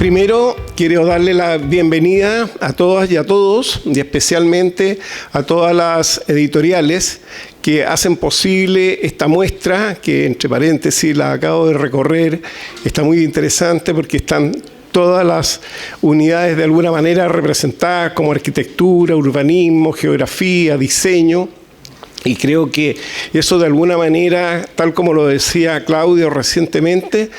Primero, quiero darle la bienvenida a todas y a todos, y especialmente a todas las editoriales que hacen posible esta muestra, que entre paréntesis la acabo de recorrer, está muy interesante porque están todas las unidades de alguna manera representadas como arquitectura, urbanismo, geografía, diseño. Y creo que eso de alguna manera, tal como lo decía Claudio recientemente,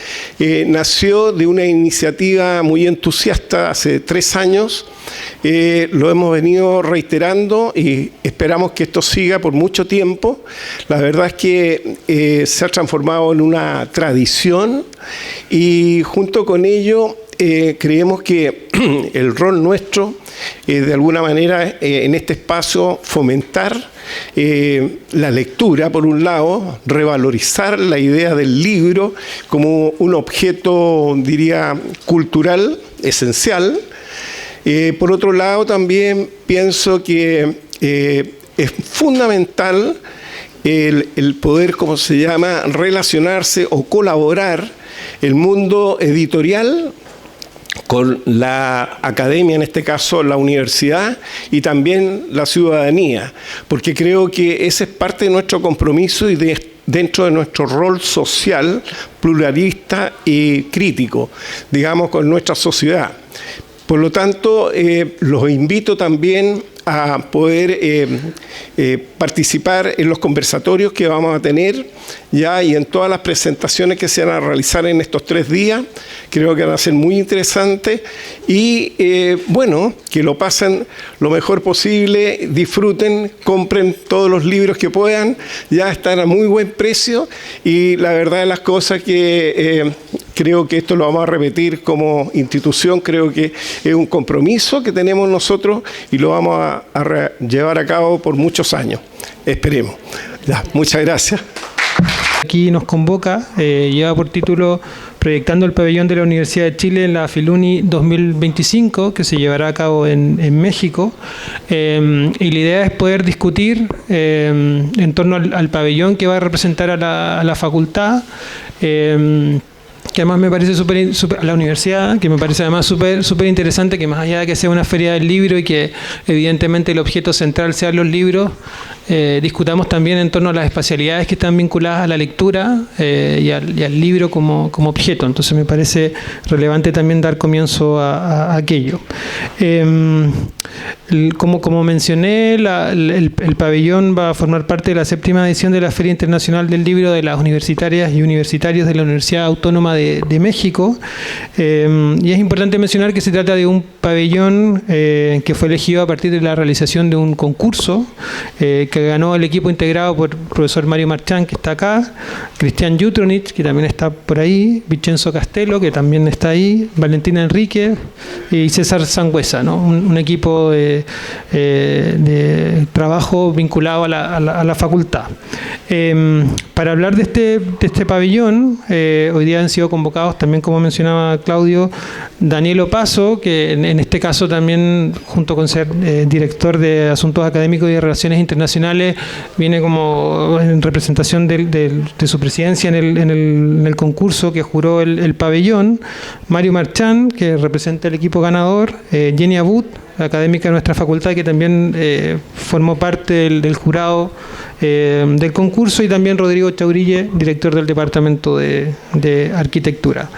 nació de una iniciativa muy entusiasta hace 3 años. Lo hemos venido reiterando y esperamos que esto siga por mucho tiempo. La verdad es que se ha transformado en una tradición y junto con ello creemos que el rol nuestro de alguna manera en este espacio fomentar la lectura, por un lado, revalorizar la idea del libro como un objeto, diría, cultural, esencial. Por otro lado, también pienso que es fundamental el poder, ¿cómo se llama?, relacionarse o colaborar el mundo editorial con la academia, en este caso la universidad, y también la ciudadanía, porque creo que ese es parte de nuestro compromiso y dentro de nuestro rol social, pluralista y crítico, digamos, con nuestra sociedad. Por lo tanto, los invito también a poder participar en los conversatorios que vamos a tener ya y en todas las presentaciones que se van a realizar en estos 3 días. Creo que van a ser muy interesantes y bueno, que lo pasen lo mejor posible, disfruten, compren todos los libros que puedan, ya están a muy buen precio y la verdad de las cosas que creo que esto lo vamos a repetir como institución, creo que es un compromiso que tenemos nosotros y lo vamos a llevar a cabo por muchos años. Esperemos. Ya, muchas gracias. Aquí nos convoca, lleva por título Proyectando el pabellón de la Universidad de Chile en la Filuni 2025, que se llevará a cabo en México. Y la idea es poder discutir en torno al pabellón que va a representar a la facultad, que además me parece la universidad, que me parece además súper interesante, que más allá de que sea una feria del libro y que evidentemente el objeto central sean los libros, discutamos también en torno a las espacialidades que están vinculadas a la lectura y al libro como objeto. Entonces me parece relevante también dar comienzo a aquello. Como mencioné, el pabellón va a formar parte de la 7ª edición de la Feria Internacional del Libro de las Universitarias y Universitarios de la Universidad Autónoma de México. Y es importante mencionar que se trata de un pabellón que fue elegido a partir de la realización de un concurso que ganó el equipo integrado por el profesor Mario Marchán, que está acá, Cristian Jutronich, que también está por ahí, Vincenzo Castelo, que también está ahí, Valentina Enrique y César Sangüesa, ¿no? Un equipo de trabajo vinculado a la facultad. Para hablar de este pabellón, hoy día han sido convocados también, como mencionaba Claudio, Daniel Opaso, que en este caso también, junto con ser director de Asuntos Académicos y de Relaciones Internacionales, viene como en representación de su presidencia en el concurso que juró el pabellón, Mario Marchán, que representa el equipo ganador, Jenny Abud, académica de nuestra facultad, que también formó parte del jurado del concurso, y también Rodrigo Chaurille, director del Departamento de Arquitectura.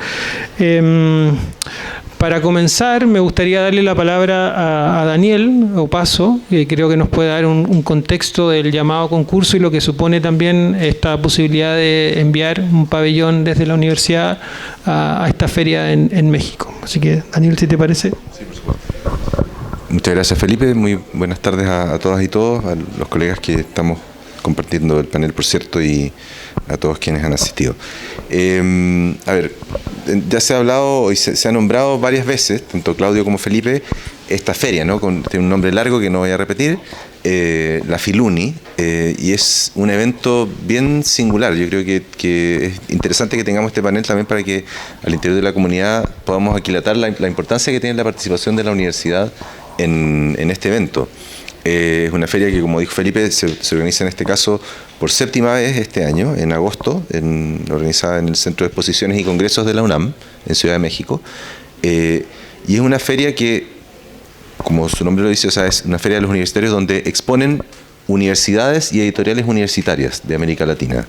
Para comenzar, me gustaría darle la palabra a Daniel Opaso, que creo que nos puede dar un contexto del llamado concurso y lo que supone también esta posibilidad de enviar un pabellón desde la universidad a esta feria en México. Así que, Daniel, si te parece. Sí, por supuesto. Muchas gracias, Felipe. Muy buenas tardes a todas y todos, a los colegas que estamos compartiendo el panel, por cierto, y a todos quienes han asistido. A ver, ya se ha hablado y se ha nombrado varias veces, tanto Claudio como Felipe, esta feria, ¿no? Tiene un nombre largo que no voy a repetir, la Filuni, y es un evento bien singular. Yo creo que es interesante que tengamos este panel también para que al interior de la comunidad podamos aquilatar la importancia que tiene la participación de la universidad en este evento. Es una feria que, como dijo Felipe, se organiza en este caso por 7ª vez este año, en agosto, organizada en el Centro de Exposiciones y Congresos de la UNAM, en Ciudad de México. Y es una feria que, como su nombre lo dice, o sea, es una feria de los universitarios donde exponen universidades y editoriales universitarias de América Latina.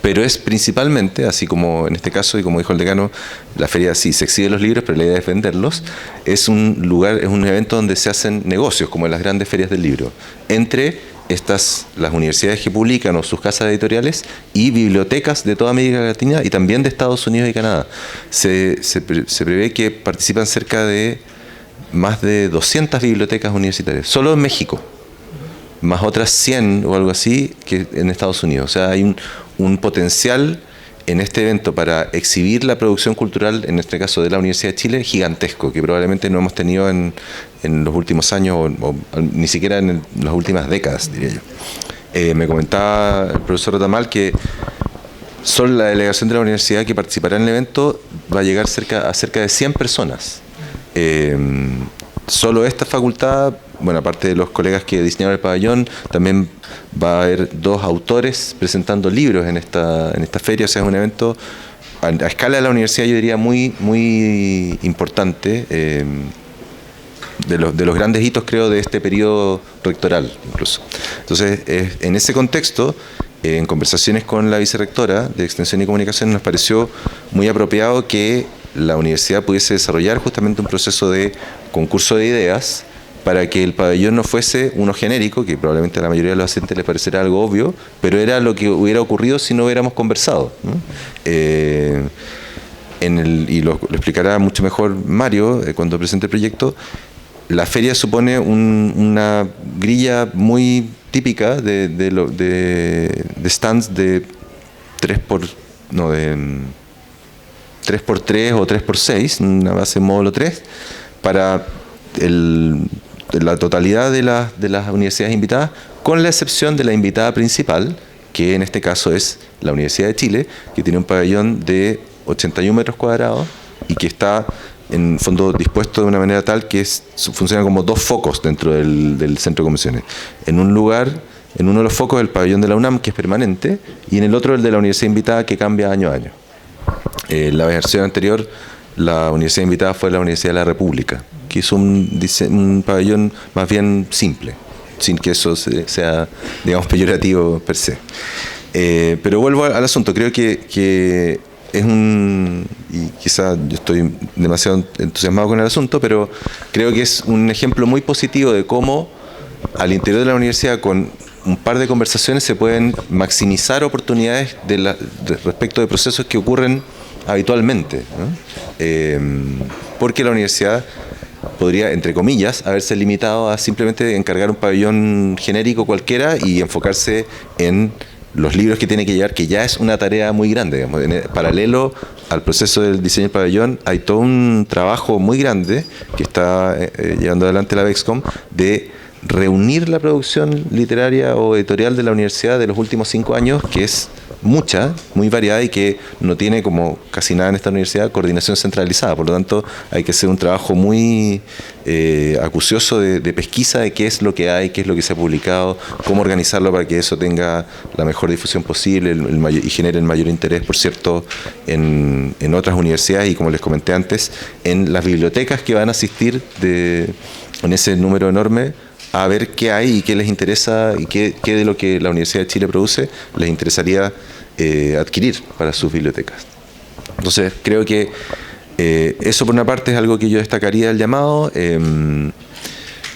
Pero es principalmente, así como en este caso, y como dijo el decano, la feria sí se exhibe los libros, pero la idea es venderlos. Es un lugar, es un evento donde se hacen negocios, como en las grandes ferias del libro, entre las universidades que publican o sus casas editoriales y bibliotecas de toda América Latina y también de Estados Unidos y Canadá. Se prevé que participan cerca de más de 200 bibliotecas universitarias, solo en México, más otras 100 o algo así que en Estados Unidos. O sea, hay un potencial en este evento para exhibir la producción cultural, en este caso de la Universidad de Chile, gigantesco, que probablemente no hemos tenido en los últimos años o ni siquiera en las últimas décadas, diría yo. Me comentaba el profesor Retamal que solo la delegación de la universidad que participará en el evento va a llegar a cerca de 100 personas. Solo esta facultad, bueno, aparte de los colegas que diseñaron el pabellón, también va a haber 2 autores presentando libros en esta feria. O sea, es un evento a escala de la universidad, yo diría, muy, muy importante, de los grandes hitos, creo, de este periodo rectoral, incluso. Entonces, en ese contexto, en conversaciones con la vicerrectora de Extensión y Comunicación, nos pareció muy apropiado que la universidad pudiese desarrollar justamente un proceso de concurso de ideas para que el pabellón no fuese uno genérico, que probablemente a la mayoría de los asistentes les parecerá algo obvio, pero era lo que hubiera ocurrido si no hubiéramos conversado, ¿no? Y lo explicará mucho mejor Mario cuando presente el proyecto. La feria supone una grilla muy típica de stands de 3x3 o 3x6, una base módulo 3, para la totalidad de las universidades invitadas, con la excepción de la invitada principal, que en este caso es la Universidad de Chile, que tiene un pabellón de 81 metros cuadrados y que está en fondo dispuesto de una manera tal que funciona como 2 focos dentro del centro de convenciones. En uno de los focos el pabellón de la UNAM, que es permanente, y en el otro el de la universidad invitada, que cambia año a año. La versión anterior, la universidad invitada fue la Universidad de la República, que hizo un pabellón más bien simple, sin que eso sea, digamos, peyorativo per se. Pero vuelvo al asunto. Creo que es y quizá yo estoy demasiado entusiasmado con el asunto, pero creo que es un ejemplo muy positivo de cómo al interior de la universidad, con un par de conversaciones, se pueden maximizar oportunidades respecto de procesos que ocurren habitualmente, ¿no? Porque la universidad podría, entre comillas, haberse limitado a simplemente encargar un pabellón genérico cualquiera y enfocarse en los libros que tiene que llevar, que ya es una tarea muy grande, digamos. Paralelo al proceso del diseño del pabellón, hay todo un trabajo muy grande que está llevando adelante la Bexcom de reunir la producción literaria o editorial de la universidad de los últimos 5 años, que es mucha, muy variada y que no tiene, como casi nada en esta universidad, coordinación centralizada. Por lo tanto, hay que hacer un trabajo muy acucioso de pesquisa de qué es lo que hay, qué es lo que se ha publicado, cómo organizarlo para que eso tenga la mejor difusión posible y genere el mayor interés, por cierto, en otras universidades y, como les comenté antes, en las bibliotecas que van a asistir en ese número enorme a ver qué hay y qué les interesa y qué de lo que la Universidad de Chile produce les interesaría adquirir para sus bibliotecas. Entonces, creo que eso por una parte es algo que yo destacaría del llamado.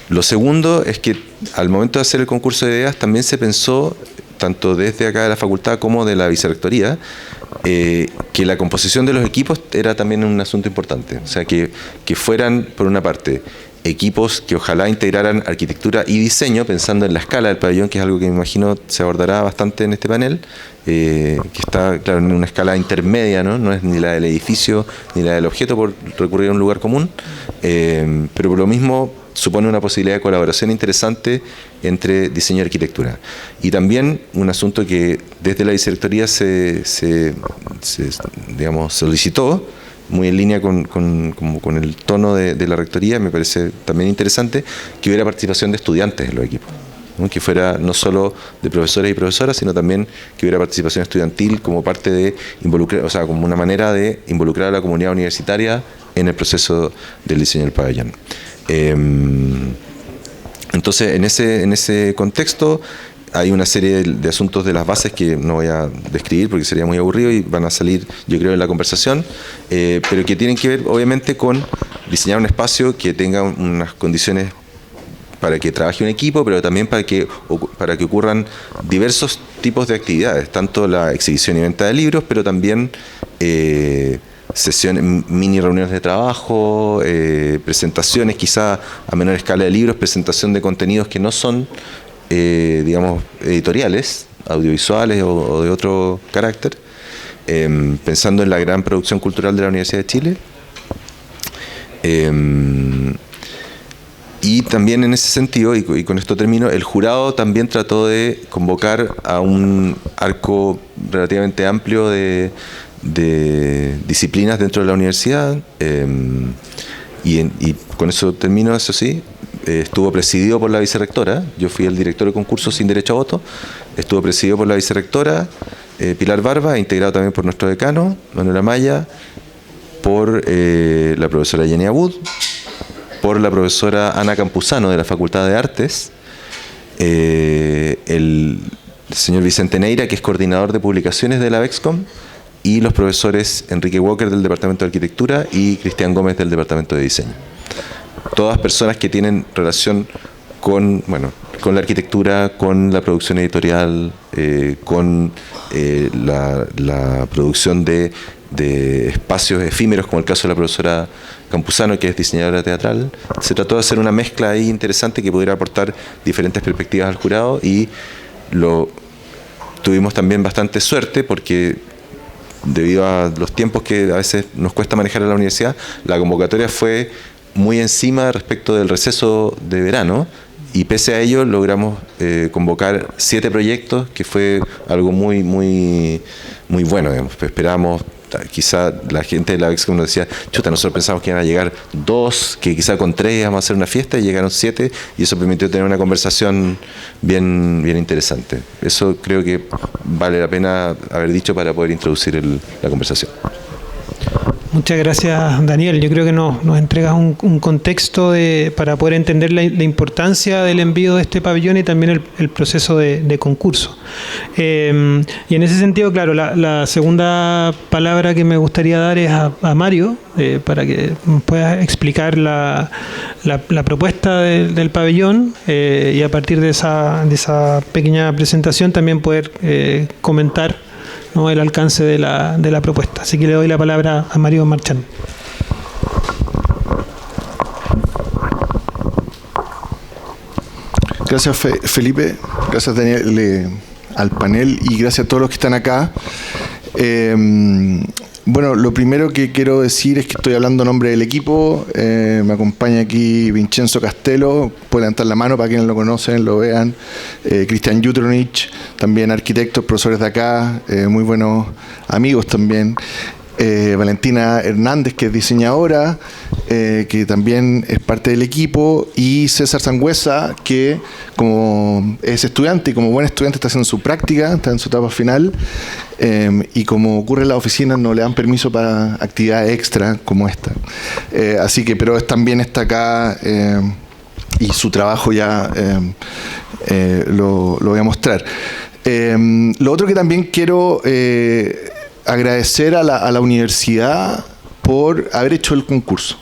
Lo segundo es que al momento de hacer el concurso de ideas también se pensó, tanto desde acá de la facultad como de la vicerrectoría, que la composición de los equipos era también un asunto importante. O sea, que fueran, por una parte, equipos que ojalá integraran arquitectura y diseño, pensando en la escala del pabellón, que es algo que me imagino se abordará bastante en este panel, que está, claro, en una escala intermedia, ¿no? Es ni la del edificio ni la del objeto por recurrir a un lugar común, pero por lo mismo supone una posibilidad de colaboración interesante entre diseño y arquitectura. Y también un asunto que desde la vicerrectoría digamos, solicitó, muy en línea con el tono de la rectoría, me parece también interesante que hubiera participación de estudiantes en los equipos. ¿no? Que fuera no solo de profesores y profesoras, sino también que hubiera participación estudiantil como parte de involucrar, o sea, como una manera de involucrar a la comunidad universitaria en el proceso del diseño del pabellón. Entonces, en ese contexto hay una serie de asuntos de las bases que no voy a describir porque sería muy aburrido y van a salir, yo creo, en la conversación, pero que tienen que ver, obviamente, con diseñar un espacio que tenga unas condiciones para que trabaje un equipo, pero también para que ocurran diversos tipos de actividades, tanto la exhibición y venta de libros, pero también sesiones, mini reuniones de trabajo, presentaciones quizá a menor escala de libros, presentación de contenidos que no son, digamos, editoriales, audiovisuales o de otro carácter, pensando en la gran producción cultural de la Universidad de Chile. Y también en ese sentido, y con esto termino, el jurado también trató de convocar a un arco relativamente amplio de disciplinas dentro de la universidad, y con eso termino, eso sí. Estuvo presidido por la vicerrectora, yo fui el director de concursos sin derecho a voto, estuvo presidido por la vicerrectora Pilar Barba, integrado también por nuestro decano, Manuel Amaya, por la profesora Jenny Abud, por la profesora Ana Campuzano de la Facultad de Artes, el señor Vicente Neira, que es coordinador de publicaciones de la BEXCOM, y los profesores Enrique Walker del Departamento de Arquitectura y Cristian Gómez del Departamento de Diseño. Todas personas que tienen relación con la arquitectura, con la producción editorial, con la producción de espacios efímeros, como el caso de la profesora Campuzano, que es diseñadora teatral. Se trató de hacer una mezcla ahí interesante que pudiera aportar diferentes perspectivas al jurado, y tuvimos también bastante suerte porque, debido a los tiempos que a veces nos cuesta manejar en la universidad, la convocatoria fue muy encima respecto del receso de verano, y pese a ello logramos convocar 7 proyectos, que fue algo muy, muy, muy bueno, digamos. Esperábamos, quizá la gente de la BEXCOM nos decía, chuta, nosotros pensamos que iban a llegar 2, que quizá con 3 íbamos a hacer una fiesta, y llegaron 7, y eso permitió tener una conversación bien interesante. Eso creo que vale la pena haber dicho para poder introducir la conversación. Muchas gracias, Daniel. Yo creo que nos entregas un contexto para poder entender la importancia del envío de este pabellón y también el proceso de concurso. Y en ese sentido, claro, la segunda palabra que me gustaría dar es a Mario, para que pueda explicar la propuesta del pabellón, y a partir de esa pequeña presentación también poder comentar, ¿no?, el alcance de la propuesta. Así que le doy la palabra a Mario Marchán. Gracias, Felipe. Gracias, Daniel, al panel, y gracias a todos los que están acá. Bueno, lo primero que quiero decir es que estoy hablando en nombre del equipo. Me acompaña aquí Vincenzo Castelo, puede levantar la mano para quienes lo conocen, lo vean. Cristian Jutronich, también arquitectos, profesores de acá, muy buenos amigos también. Valentina Hernández, que es diseñadora, que también es parte del equipo, y César Sangüesa, que como es estudiante y como buen estudiante está haciendo su práctica, está en su etapa final, y como ocurre en las oficinas no le dan permiso para actividades extra como esta. Así que, pero también está acá, y su trabajo ya lo voy a mostrar. Lo otro que también quiero agradecer a la universidad por haber hecho el concurso.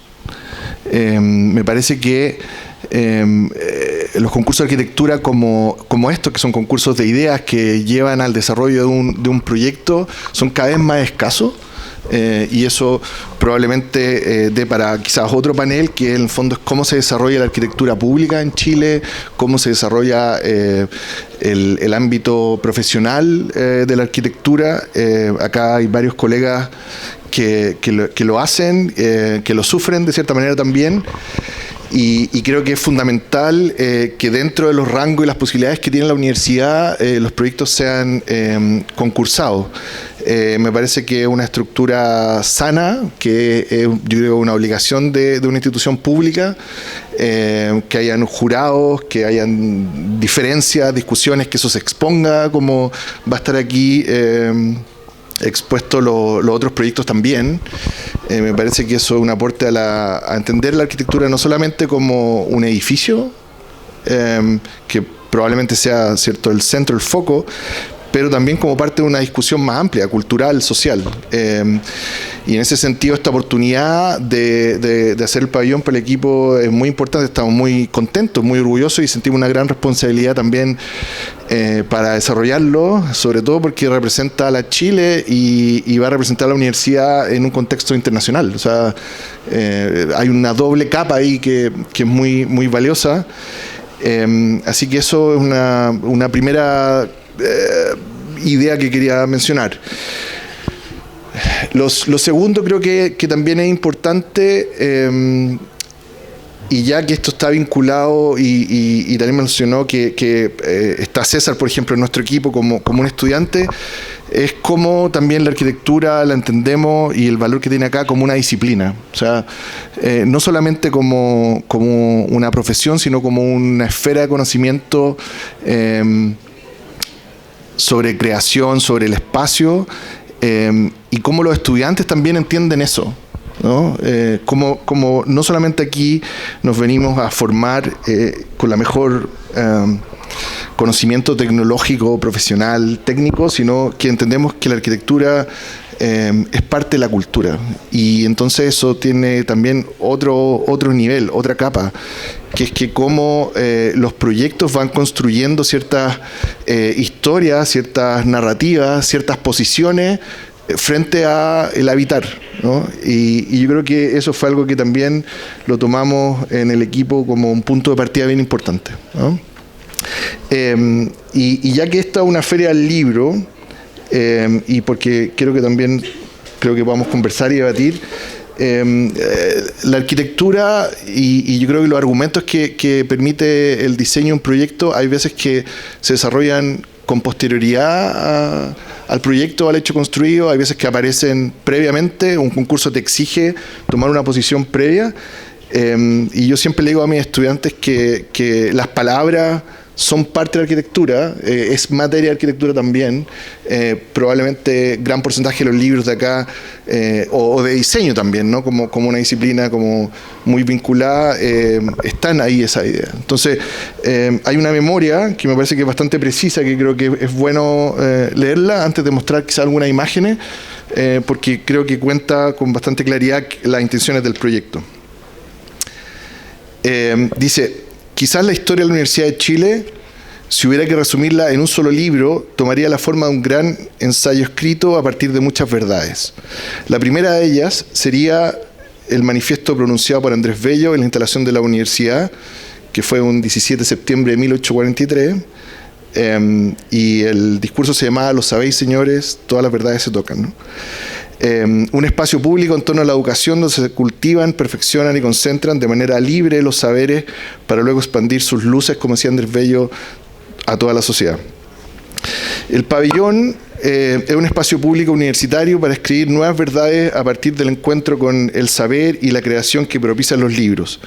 Me parece que los concursos de arquitectura como estos, que son concursos de ideas que llevan al desarrollo de un proyecto, son cada vez más escasos. Y eso probablemente dé para quizás otro panel, que en el fondo es cómo se desarrolla la arquitectura pública en Chile, cómo se desarrolla el ámbito profesional de la arquitectura. Acá hay varios colegas que lo hacen, que lo sufren de cierta manera también. Y creo que es fundamental que dentro de los rangos y las posibilidades que tiene la universidad, los proyectos sean concursados. Me parece que es una estructura sana, que yo creo una obligación de una institución pública, que hayan jurados, que hayan diferencias, discusiones, que eso se exponga, como va a estar aquí expuesto los otros proyectos también. Me parece que eso es un aporte a entender la arquitectura no solamente como un edificio, que probablemente sea, ¿cierto?, el centro, el foco, pero también como parte de una discusión más amplia, cultural, social. Y en ese sentido, esta oportunidad de hacer el pabellón para el equipo es muy importante. Estamos muy contentos, muy orgullosos y sentimos una gran responsabilidad también para desarrollarlo, sobre todo porque representa a la Chile y va a representar a la universidad en un contexto internacional. O sea, hay una doble capa ahí que es muy, muy valiosa. Así que eso es una primera idea que quería mencionar. Lo segundo creo que también es importante, y ya que esto está vinculado y también mencionó que está César, por ejemplo, en nuestro equipo como un estudiante, es como también la arquitectura la entendemos y el valor que tiene acá como una disciplina. O sea, no solamente como una profesión, sino como una esfera de conocimiento sobre creación, sobre el espacio, y cómo los estudiantes también entienden eso, ¿no? Como no solamente aquí nos venimos a formar con la mejor conocimiento tecnológico, profesional, técnico, sino que entendemos que la arquitectura es parte de la cultura, y entonces eso tiene también otro nivel, otra capa, que es que cómo los proyectos van construyendo ciertas historias, ciertas narrativas, ciertas posiciones frente a el habitar, ¿no? Y yo creo que eso fue algo que también lo tomamos en el equipo como un punto de partida bien importante, ¿no? Y ya que esta es una feria del libro, y porque creo que podamos conversar y debatir, la arquitectura y yo creo que los argumentos que permite el diseño de un proyecto, hay veces que se desarrollan con posterioridad al proyecto, al hecho construido, hay veces que aparecen previamente, un concurso te exige tomar una posición previa, y yo siempre le digo a mis estudiantes que las palabras son parte de la arquitectura, es materia de arquitectura también, probablemente gran porcentaje de los libros de acá, o de diseño también, ¿no? Como una disciplina como muy vinculada, están ahí esa idea. Entonces, hay una memoria que me parece que es bastante precisa, que creo que es bueno leerla antes de mostrar quizá algunas imágenes, porque creo que cuenta con bastante claridad las intenciones del proyecto. Dice: quizás la historia de la Universidad de Chile, si hubiera que resumirla en un solo libro, tomaría la forma de un gran ensayo escrito a partir de muchas verdades. La primera de ellas sería el manifiesto pronunciado por Andrés Bello en la instalación de la universidad, que fue un 17 de septiembre de 1843, y el discurso se llamaba "Lo sabéis, señores, todas las verdades se tocan", ¿no? Un espacio público en torno a la educación donde se cultivan, perfeccionan y concentran de manera libre los saberes para luego expandir sus luces, como decía Andrés Bello, a toda la sociedad. El pabellón es un espacio público universitario para escribir nuevas verdades a partir del encuentro con el saber y la creación que propician los libros.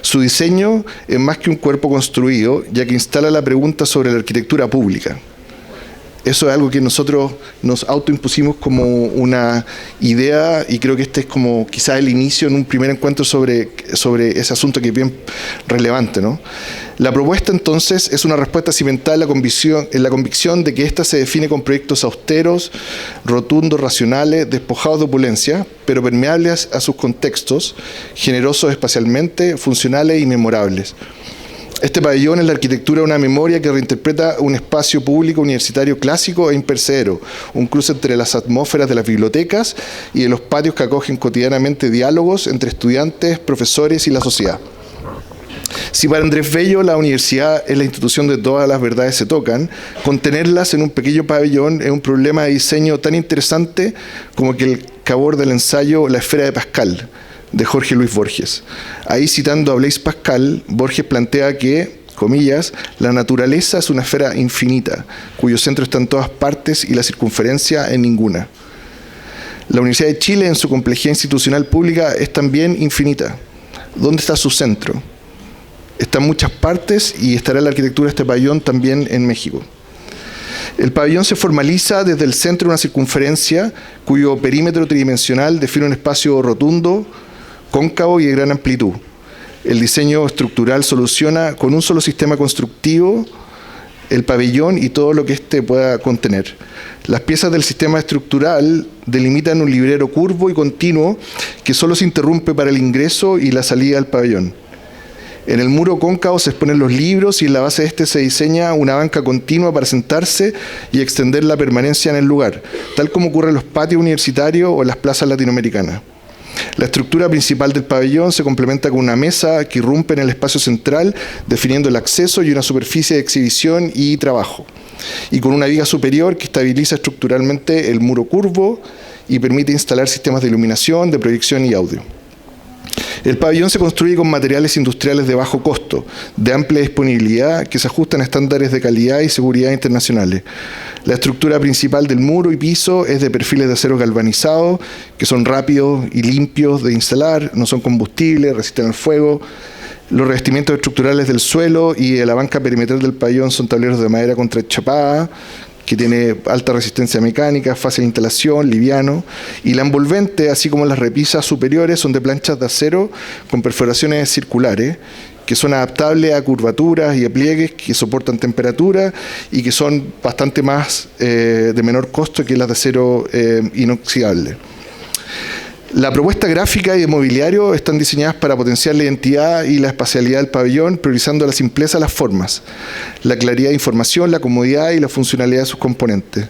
Su diseño es más que un cuerpo construido, ya que instala la pregunta sobre la arquitectura pública. Eso es algo que nosotros nos autoimpusimos como una idea, y creo que este es como quizás el inicio en un primer encuentro sobre ese asunto que es bien relevante, ¿no? La propuesta entonces es una respuesta cimentada en la convicción de que ésta se define con proyectos austeros, rotundos, racionales, despojados de opulencia, pero permeables a sus contextos, generosos espacialmente, funcionales y memorables. Este pabellón es la arquitectura de una memoria que reinterpreta un espacio público universitario clásico e imperecedero, un cruce entre las atmósferas de las bibliotecas y de los patios que acogen cotidianamente diálogos entre estudiantes, profesores y la sociedad. Si para Andrés Bello la universidad es la institución de todas las verdades se tocan, contenerlas en un pequeño pabellón es un problema de diseño tan interesante como que el que aborda el ensayo La esfera de Pascal, de Jorge Luis Borges. Ahí, citando a Blaise Pascal, Borges plantea que, comillas, la naturaleza es una esfera infinita, cuyo centro está en todas partes y la circunferencia en ninguna. La Universidad de Chile, en su complejidad institucional pública, es también infinita. ¿Dónde está su centro? Está en muchas partes y estará la arquitectura de este pabellón también en México. El pabellón se formaliza desde el centro de una circunferencia cuyo perímetro tridimensional define un espacio rotundo, cóncavo y de gran amplitud. El diseño estructural soluciona con un solo sistema constructivo el pabellón y todo lo que éste pueda contener. Las piezas del sistema estructural delimitan un librero curvo y continuo que solo se interrumpe para el ingreso y la salida del pabellón. En el muro cóncavo se exponen los libros y en la base de este se diseña una banca continua para sentarse y extender la permanencia en el lugar, tal como ocurre en los patios universitarios o en las plazas latinoamericanas. La estructura principal del pabellón se complementa con una mesa que irrumpe en el espacio central, definiendo el acceso y una superficie de exhibición y trabajo, y con una viga superior que estabiliza estructuralmente el muro curvo y permite instalar sistemas de iluminación, de proyección y audio. El pabellón se construye con materiales industriales de bajo costo, de amplia disponibilidad, que se ajustan a estándares de calidad y seguridad internacionales. La estructura principal del muro y piso es de perfiles de acero galvanizado, que son rápidos y limpios de instalar, no son combustibles, resisten al fuego. Los revestimientos estructurales del suelo y de la banca perimetral del pabellón son tableros de madera contrachapada, que tiene alta resistencia mecánica, fácil instalación, liviano, y la envolvente, así como las repisas superiores, son de planchas de acero con perforaciones circulares, que son adaptables a curvaturas y a pliegues, que soportan temperatura y que son bastante más de menor costo que las de acero inoxidable. La propuesta gráfica y de mobiliario están diseñadas para potenciar la identidad y la espacialidad del pabellón, priorizando la simpleza de las formas, la claridad de información, la comodidad y la funcionalidad de sus componentes.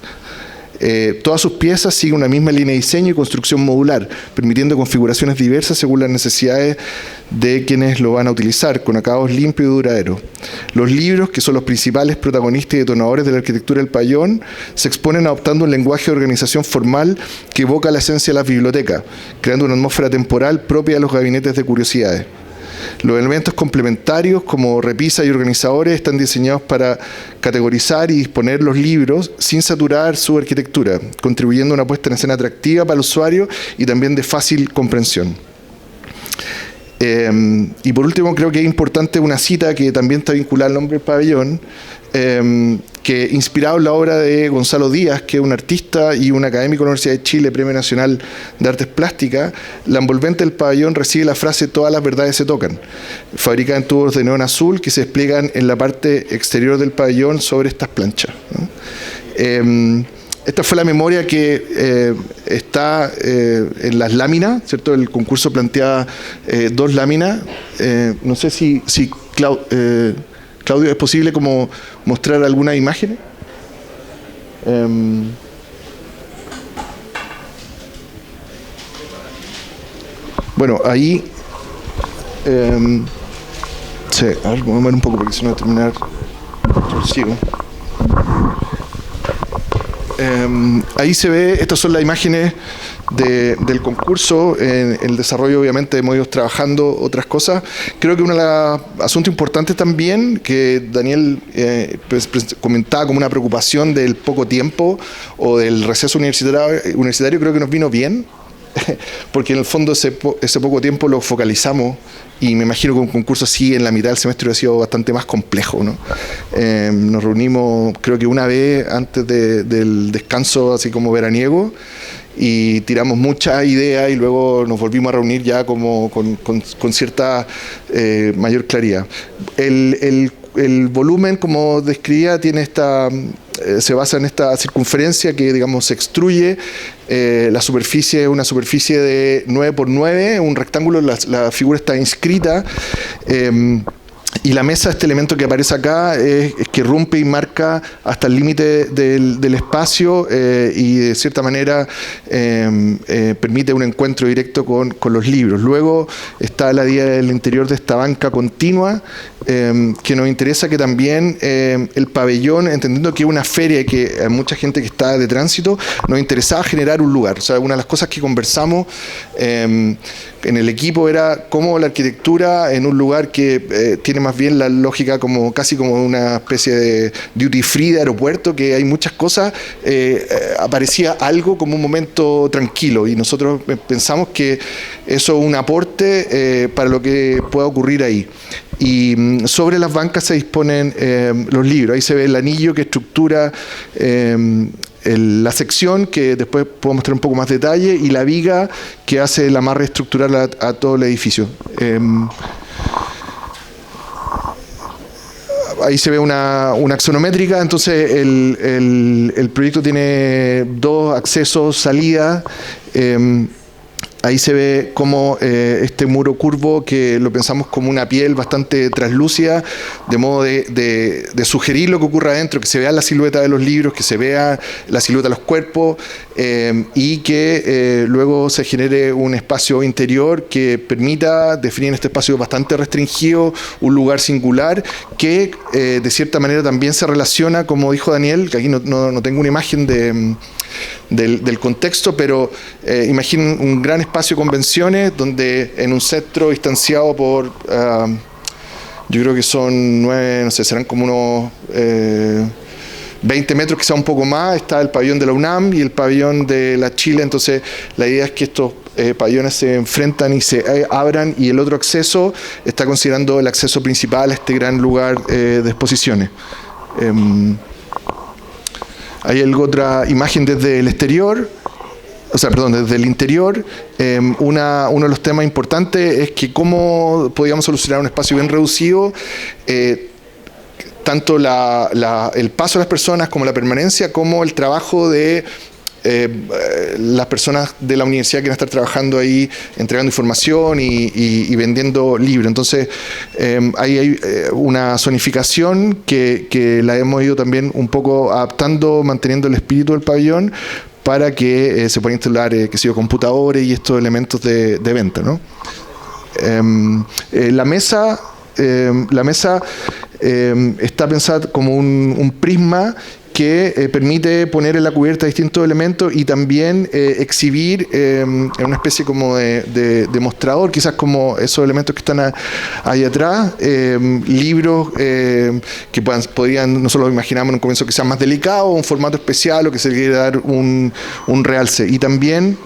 Todas sus piezas siguen una misma línea de diseño y construcción modular, permitiendo configuraciones diversas según las necesidades de quienes lo van a utilizar, con acabados limpios y duraderos. Los libros, que son los principales protagonistas y detonadores de la arquitectura del pabellón, se exponen adoptando un lenguaje de organización formal que evoca la esencia de las bibliotecas, creando una atmósfera temporal propia de los gabinetes de curiosidades. Los elementos complementarios como repisas y organizadores están diseñados para categorizar y disponer los libros sin saturar su arquitectura, contribuyendo a una puesta en escena atractiva para el usuario y también de fácil comprensión. Y por último, creo que es importante una cita que también está vinculada al nombre del pabellón, que inspirado en la obra de Gonzalo Díaz, que es un artista y un académico de la Universidad de Chile, Premio Nacional de Artes Plásticas. La envolvente del pabellón recibe la frase "todas las verdades se tocan", fabricada en tubos de neón azul que se despliegan en la parte exterior del pabellón sobre estas planchas, ¿no? Esta fue la memoria que está en las láminas, ¿cierto? El concurso planteaba 2 láminas. No sé si Claudio, ¿es posible como mostrar algunas imágenes? Bueno, ahí... sí, a ver, voy a mover un poco porque si no voy a terminar torcido. Ahí se ve, estas son las imágenes del concurso. En el desarrollo obviamente hemos ido trabajando otras cosas. Creo que uno de los asuntos importantes también, que Daniel comentaba como una preocupación del poco tiempo o del receso universitario, creo que nos vino bien, porque en el fondo ese poco tiempo lo focalizamos, y me imagino que un concurso así en la mitad del semestre hubiera sido bastante más complejo, ¿no? Nos reunimos creo que una vez antes del descanso así como veraniego y tiramos muchas ideas y luego nos volvimos a reunir ya como con cierta mayor claridad. El volumen, como describía, tiene se basa en esta circunferencia que, digamos, se extruye. La superficie es una superficie de 9 por 9, un rectángulo, la figura está inscrita. Y la mesa, este elemento que aparece acá, es que rompe y marca hasta el límite del espacio y de cierta manera permite un encuentro directo con los libros. Luego está la idea del interior de esta banca continua, que nos interesa que también el pabellón, entendiendo que es una feria y que hay mucha gente que está de tránsito, nos interesaba generar un lugar. O sea, una de las cosas que conversamos en el equipo era cómo la arquitectura en un lugar que tiene más bien la lógica como casi como una especie de duty free de aeropuerto, que hay muchas cosas, aparecía algo como un momento tranquilo, y nosotros pensamos que eso es un aporte para lo que pueda ocurrir ahí. Y sobre las bancas se disponen los libros. Ahí se ve el anillo que estructura la sección, que después puedo mostrar un poco más detalle, y la viga que hace el amarre estructural a todo el edificio. Ahí se ve una axonométrica. Entonces el proyecto tiene 2 accesos, salidas. Ahí se ve como este muro curvo, que lo pensamos como una piel bastante translúcida, de modo de sugerir lo que ocurre adentro, que se vea la silueta de los libros, que se vea la silueta de los cuerpos, y que luego se genere un espacio interior que permita definir en este espacio bastante restringido un lugar singular que de cierta manera también se relaciona, como dijo Daniel, que aquí no tengo una imagen del contexto, pero imaginen un gran espacio de convenciones donde en un centro distanciado por, yo creo que son 9, no sé, serán como unos 20 metros, quizá un poco más, está el pabellón de la UNAM y el pabellón de la Chile. Entonces la idea es que estos pabellones se enfrentan y se abran, y el otro acceso está considerando el acceso principal a este gran lugar de exposiciones. Hay otra imagen desde el exterior, desde el interior. Uno de los temas importantes es que cómo podíamos solucionar un espacio bien reducido, tanto el paso de las personas como la permanencia, como el trabajo de las personas de la universidad que van a estar trabajando ahí, entregando información y vendiendo libros. Entonces ahí hay una zonificación que la hemos ido también un poco adaptando, manteniendo el espíritu del pabellón, para que se puedan instalar computadores y estos elementos de venta, ¿no? La mesa está pensada como un prisma que permite poner en la cubierta distintos elementos y también exhibir en una especie como de mostrador, quizás como esos elementos que están ahí atrás, libros que podrían, nosotros lo imaginamos en un comienzo que sean más delicados, un formato especial, o que se le quiere dar un realce. Y también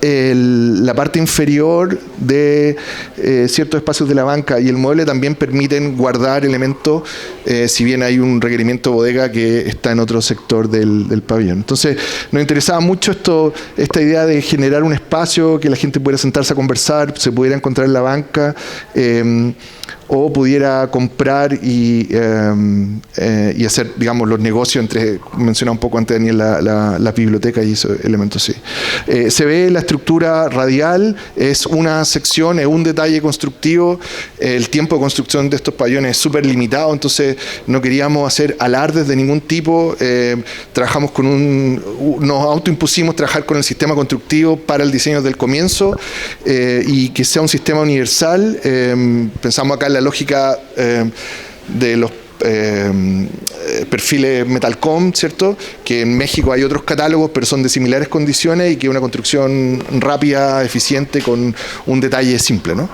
la parte inferior de ciertos espacios de la banca y el mueble también permiten guardar elementos, si bien hay un requerimiento bodega que está en otro sector del pabellón. Entonces nos interesaba mucho esta idea de generar un espacio que la gente pudiera sentarse a conversar, se pudiera encontrar en la banca, o pudiera comprar y hacer, digamos, los negocios mencionaba un poco antes Daniel la biblioteca y esos elementos, sí. Se ve la estructura radial, es una sección, es un detalle constructivo. El tiempo de construcción de estos pabellones es súper limitado, entonces no queríamos hacer alardes de ningún tipo. Trabajamos nos autoimpusimos trabajar con el sistema constructivo para el diseño del comienzo, y que sea un sistema universal. Pensamos acá en la lógica de los perfiles Metalcom, ¿cierto? Que en México hay otros catálogos, pero son de similares condiciones, y que es una construcción rápida, eficiente, con un detalle simple, ¿no?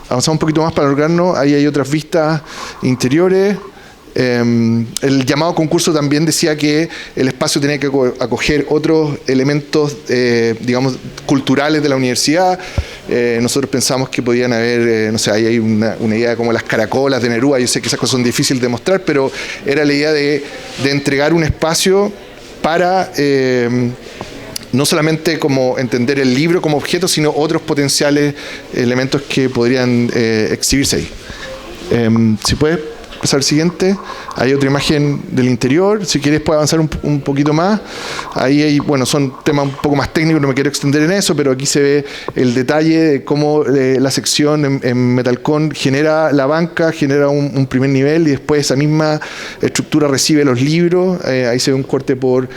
Avanzamos un poquito más para lograrnos. Ahí hay otras vistas interiores. El llamado concurso también decía que el espacio tenía que acoger otros elementos, digamos, culturales de la universidad. Nosotros pensamos que podían haber, no sé, ahí hay una idea como las caracolas de Neruda. Yo sé que esas cosas son difíciles de mostrar, pero era la idea de entregar un espacio para no solamente como entender el libro como objeto, sino otros potenciales elementos que podrían exhibirse ahí. Si puedes pasar al siguiente. Hay otra imagen del interior. Si quieres puedes avanzar un poquito más. Ahí hay, bueno, son temas un poco más técnicos, no me quiero extender en eso, pero aquí se ve el detalle de cómo la sección en Metalcom genera la banca, genera un primer nivel, y después esa misma estructura recibe los libros. Ahí se ve un corte por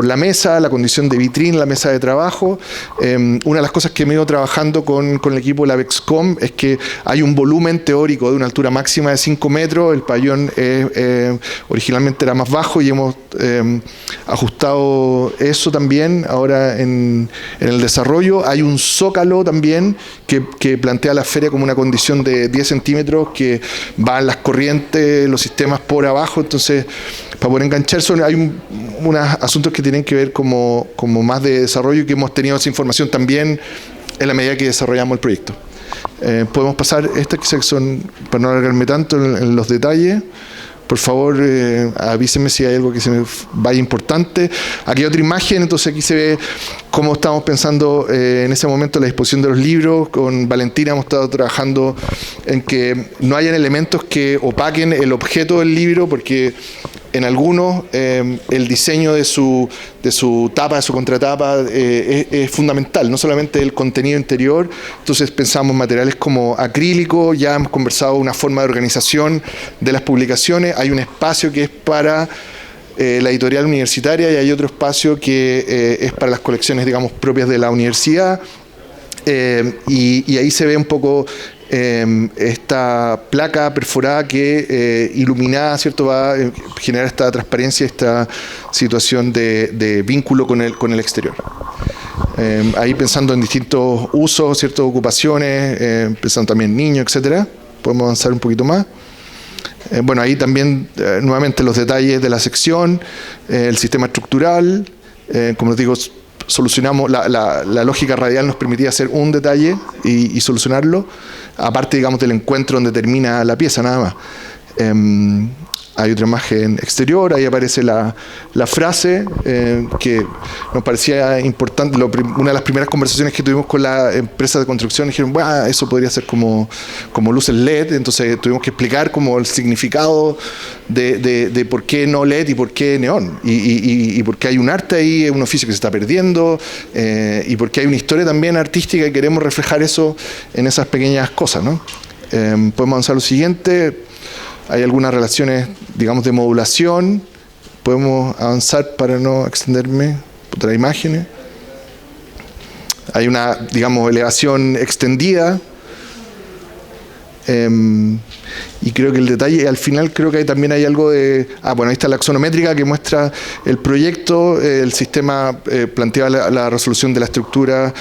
la mesa, la condición de vitrina, la mesa de trabajo. Una de las cosas que me he ido trabajando con el equipo de la Vexcom es que hay un volumen teórico de una altura máxima de 5 metros. El pabellón originalmente era más bajo y hemos ajustado eso también ahora en el desarrollo. Hay un zócalo también que plantea la feria como una condición de 10 centímetros que van las corrientes, los sistemas por abajo, entonces para poder enganchar hay unos asuntos que tienen que ver como más de desarrollo y que hemos tenido esa información también en la medida que desarrollamos el proyecto. Podemos pasar estas que son, para no alargarme tanto en los detalles. Por favor, avísenme si hay algo que se me vaya importante. Aquí hay otra imagen, entonces aquí se ve cómo estamos pensando en ese momento la disposición de los libros. Con Valentina hemos estado trabajando en que no hayan elementos que opaquen el objeto del libro, porque en algunos el diseño de su tapa, de su contratapa es fundamental, no solamente el contenido interior. Entonces pensamos materiales como acrílico, ya hemos conversado una forma de organización de las publicaciones. Hay un espacio que es para la editorial universitaria y hay otro espacio que es para las colecciones, digamos, propias de la universidad. Y ahí se ve un poco esta placa perforada que iluminada, ¿cierto?, va a generar esta transparencia, esta situación de vínculo con el exterior. Ahí pensando en distintos usos, ciertas ocupaciones, pensando también en niños, etcétera. Podemos avanzar un poquito más. Bueno, ahí también nuevamente los detalles de la sección, el sistema estructural, como les digo, solucionamos, la lógica radial nos permitía hacer un detalle y solucionarlo, aparte, digamos, del encuentro donde termina la pieza, nada más. Hay otra imagen exterior, ahí aparece la frase que nos parecía importante. Una de las primeras conversaciones que tuvimos con la empresa de construcción, dijeron, bueno, eso podría ser como luces LED, entonces tuvimos que explicar como el significado de por qué no LED y por qué neón, y por qué hay un arte ahí, un oficio que se está perdiendo, y por qué hay una historia también artística y queremos reflejar eso en esas pequeñas cosas, ¿no? Podemos avanzar a lo siguiente. Hay algunas relaciones, digamos, de modulación. Podemos avanzar para no extenderme. Otras imágenes. Hay una, digamos, elevación extendida. Y creo que el detalle, al final creo que también hay algo de... bueno, ahí está la axonométrica que muestra el proyecto, el sistema plantea la resolución de la estructura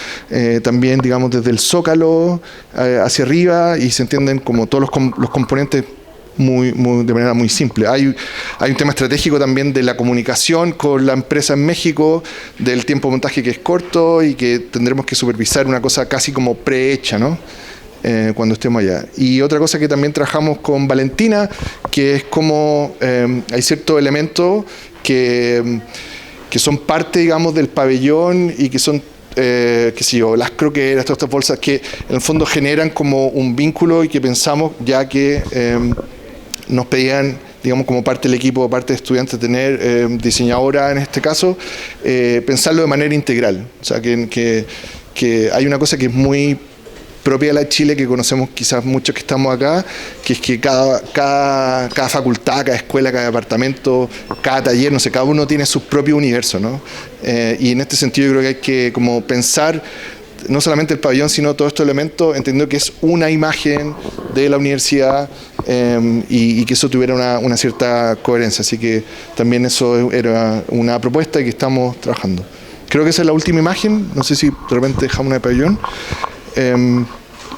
también, digamos, desde el zócalo hacia arriba, y se entienden como todos los componentes de manera muy simple. Hay un tema estratégico también de la comunicación con la empresa en México, del tiempo de montaje que es corto y que tendremos que supervisar una cosa casi como prehecha, ¿no? Cuando estemos allá. Y otra cosa que también trabajamos con Valentina, que es como hay ciertos elementos que son parte, digamos, del pabellón y que son qué sé yo, las croqueras, todas estas bolsas que en el fondo generan como un vínculo y que pensamos, ya que nos pedían, digamos, como parte del equipo, parte de estudiantes, tener diseñadora en este caso, pensarlo de manera integral. O sea, que hay una cosa que es muy propia de la Chile, que conocemos quizás muchos que estamos acá, que es que cada facultad, cada escuela, cada departamento, cada taller, no sé, cada uno tiene su propio universo, ¿no? Y en este sentido yo creo que hay que como pensar no solamente el pabellón, sino todos estos elementos, entendiendo que es una imagen de la universidad y que eso tuviera una cierta coherencia. Así que también eso era una propuesta y que estamos trabajando. Creo que esa es la última imagen, no sé si de repente dejamos una de pabellón.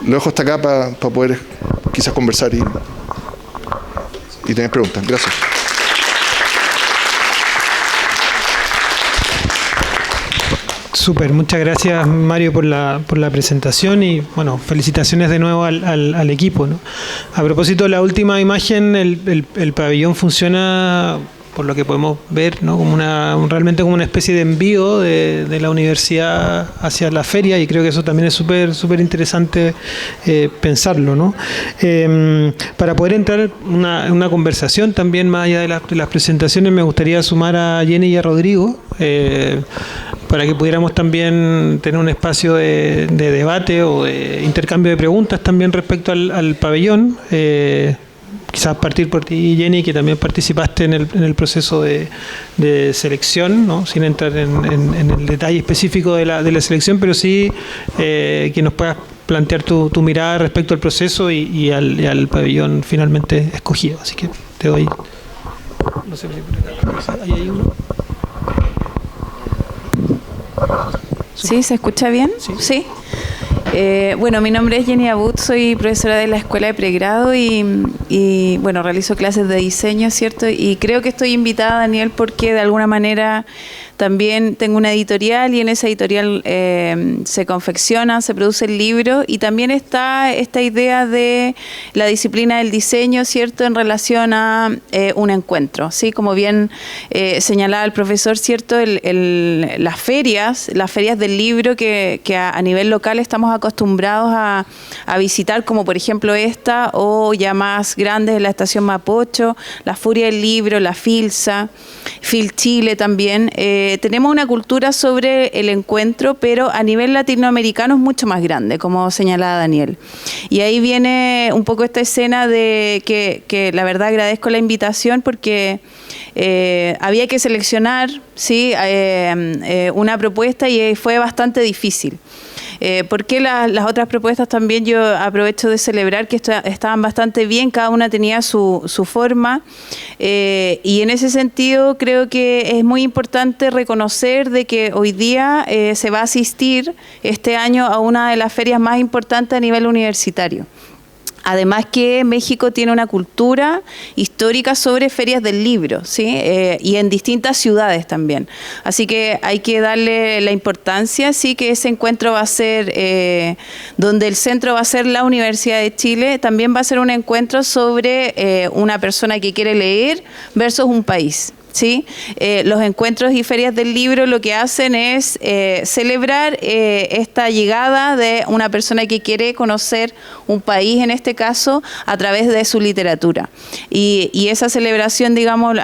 Lo dejo hasta acá para poder quizás conversar y tener preguntas. Gracias. Súper, muchas gracias, Mario, por la presentación y bueno, felicitaciones de nuevo al equipo, ¿no? A propósito de la última imagen, el pabellón funciona, por lo que podemos ver, ¿no?, como realmente como una especie de envío de la universidad hacia la feria, y creo que eso también es súper interesante pensarlo, ¿no? Para poder entrar en una conversación también más allá de las presentaciones, me gustaría sumar a Jenny y a Rodrigo para que pudiéramos también tener un espacio de debate o de intercambio de preguntas también respecto al pabellón. Quizás partir por ti, Jenny, que también participaste en el proceso de selección, ¿no?, sin entrar en el detalle específico de la selección, pero sí que nos puedas plantear tu mirada respecto al proceso y al pabellón finalmente escogido. Así que te doy. No sé si por acá. Ahí hay uno. ¿Sí? ¿Se escucha bien? Sí. ¿Sí? Bueno, mi nombre es Jenny Abud, soy profesora de la Escuela de Pregrado y bueno, realizo clases de diseño, ¿cierto? Y creo que estoy invitada, Daniel, porque de alguna manera también tengo una editorial y en esa editorial se confecciona, se produce el libro y también está esta idea de la disciplina del diseño, ¿cierto?, en relación a un encuentro, ¿sí? Como bien señalaba el profesor, ¿cierto?, las ferias del libro que a nivel local estamos acostumbrados a visitar, como por ejemplo esta, o ya más grandes en la estación Mapocho, la Furia del Libro, la FILSA, FIL Chile también. Tenemos una cultura sobre el encuentro, pero a nivel latinoamericano es mucho más grande, como señalaba Daniel. Y ahí viene un poco esta escena de que la verdad agradezco la invitación porque había que seleccionar, ¿sí?, una propuesta y fue bastante difícil. Porque las otras propuestas también yo aprovecho de celebrar que estaban bastante bien, cada una tenía su forma y en ese sentido creo que es muy importante reconocer de que hoy día se va a asistir este año a una de las ferias más importantes a nivel universitario. Además que México tiene una cultura histórica sobre ferias del libro, ¿sí? Y en distintas ciudades también. Así que hay que darle la importancia, sí, que ese encuentro va a ser, donde el centro va a ser la Universidad de Chile, también va a ser un encuentro sobre una persona que quiere leer versus un país. ¿Sí? Los encuentros y ferias del libro lo que hacen es celebrar esta llegada de una persona que quiere conocer un país, en este caso, a través de su literatura. Y esa celebración, digamos,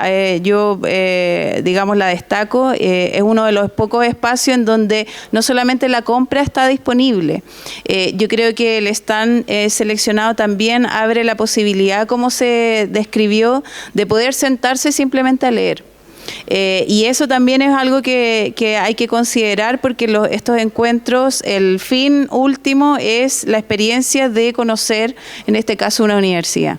yo la destaco, es uno de los pocos espacios en donde no solamente la compra está disponible. Yo creo que el stand seleccionado también abre la posibilidad, como se describió, de poder sentarse simplemente a leer. Y eso también es algo que hay que considerar porque estos encuentros, el fin último es la experiencia de conocer, en este caso, una universidad.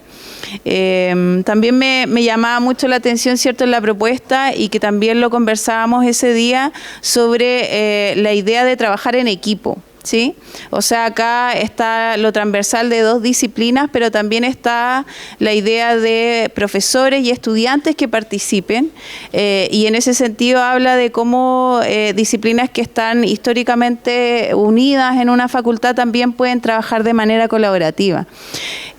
También me llamaba mucho la atención, ¿cierto?, en la propuesta y que también lo conversábamos ese día sobre la idea de trabajar en equipo. ¿Sí? O sea, acá está lo transversal de dos disciplinas, pero también está la idea de profesores y estudiantes que participen y en ese sentido habla de cómo disciplinas que están históricamente unidas en una facultad también pueden trabajar de manera colaborativa.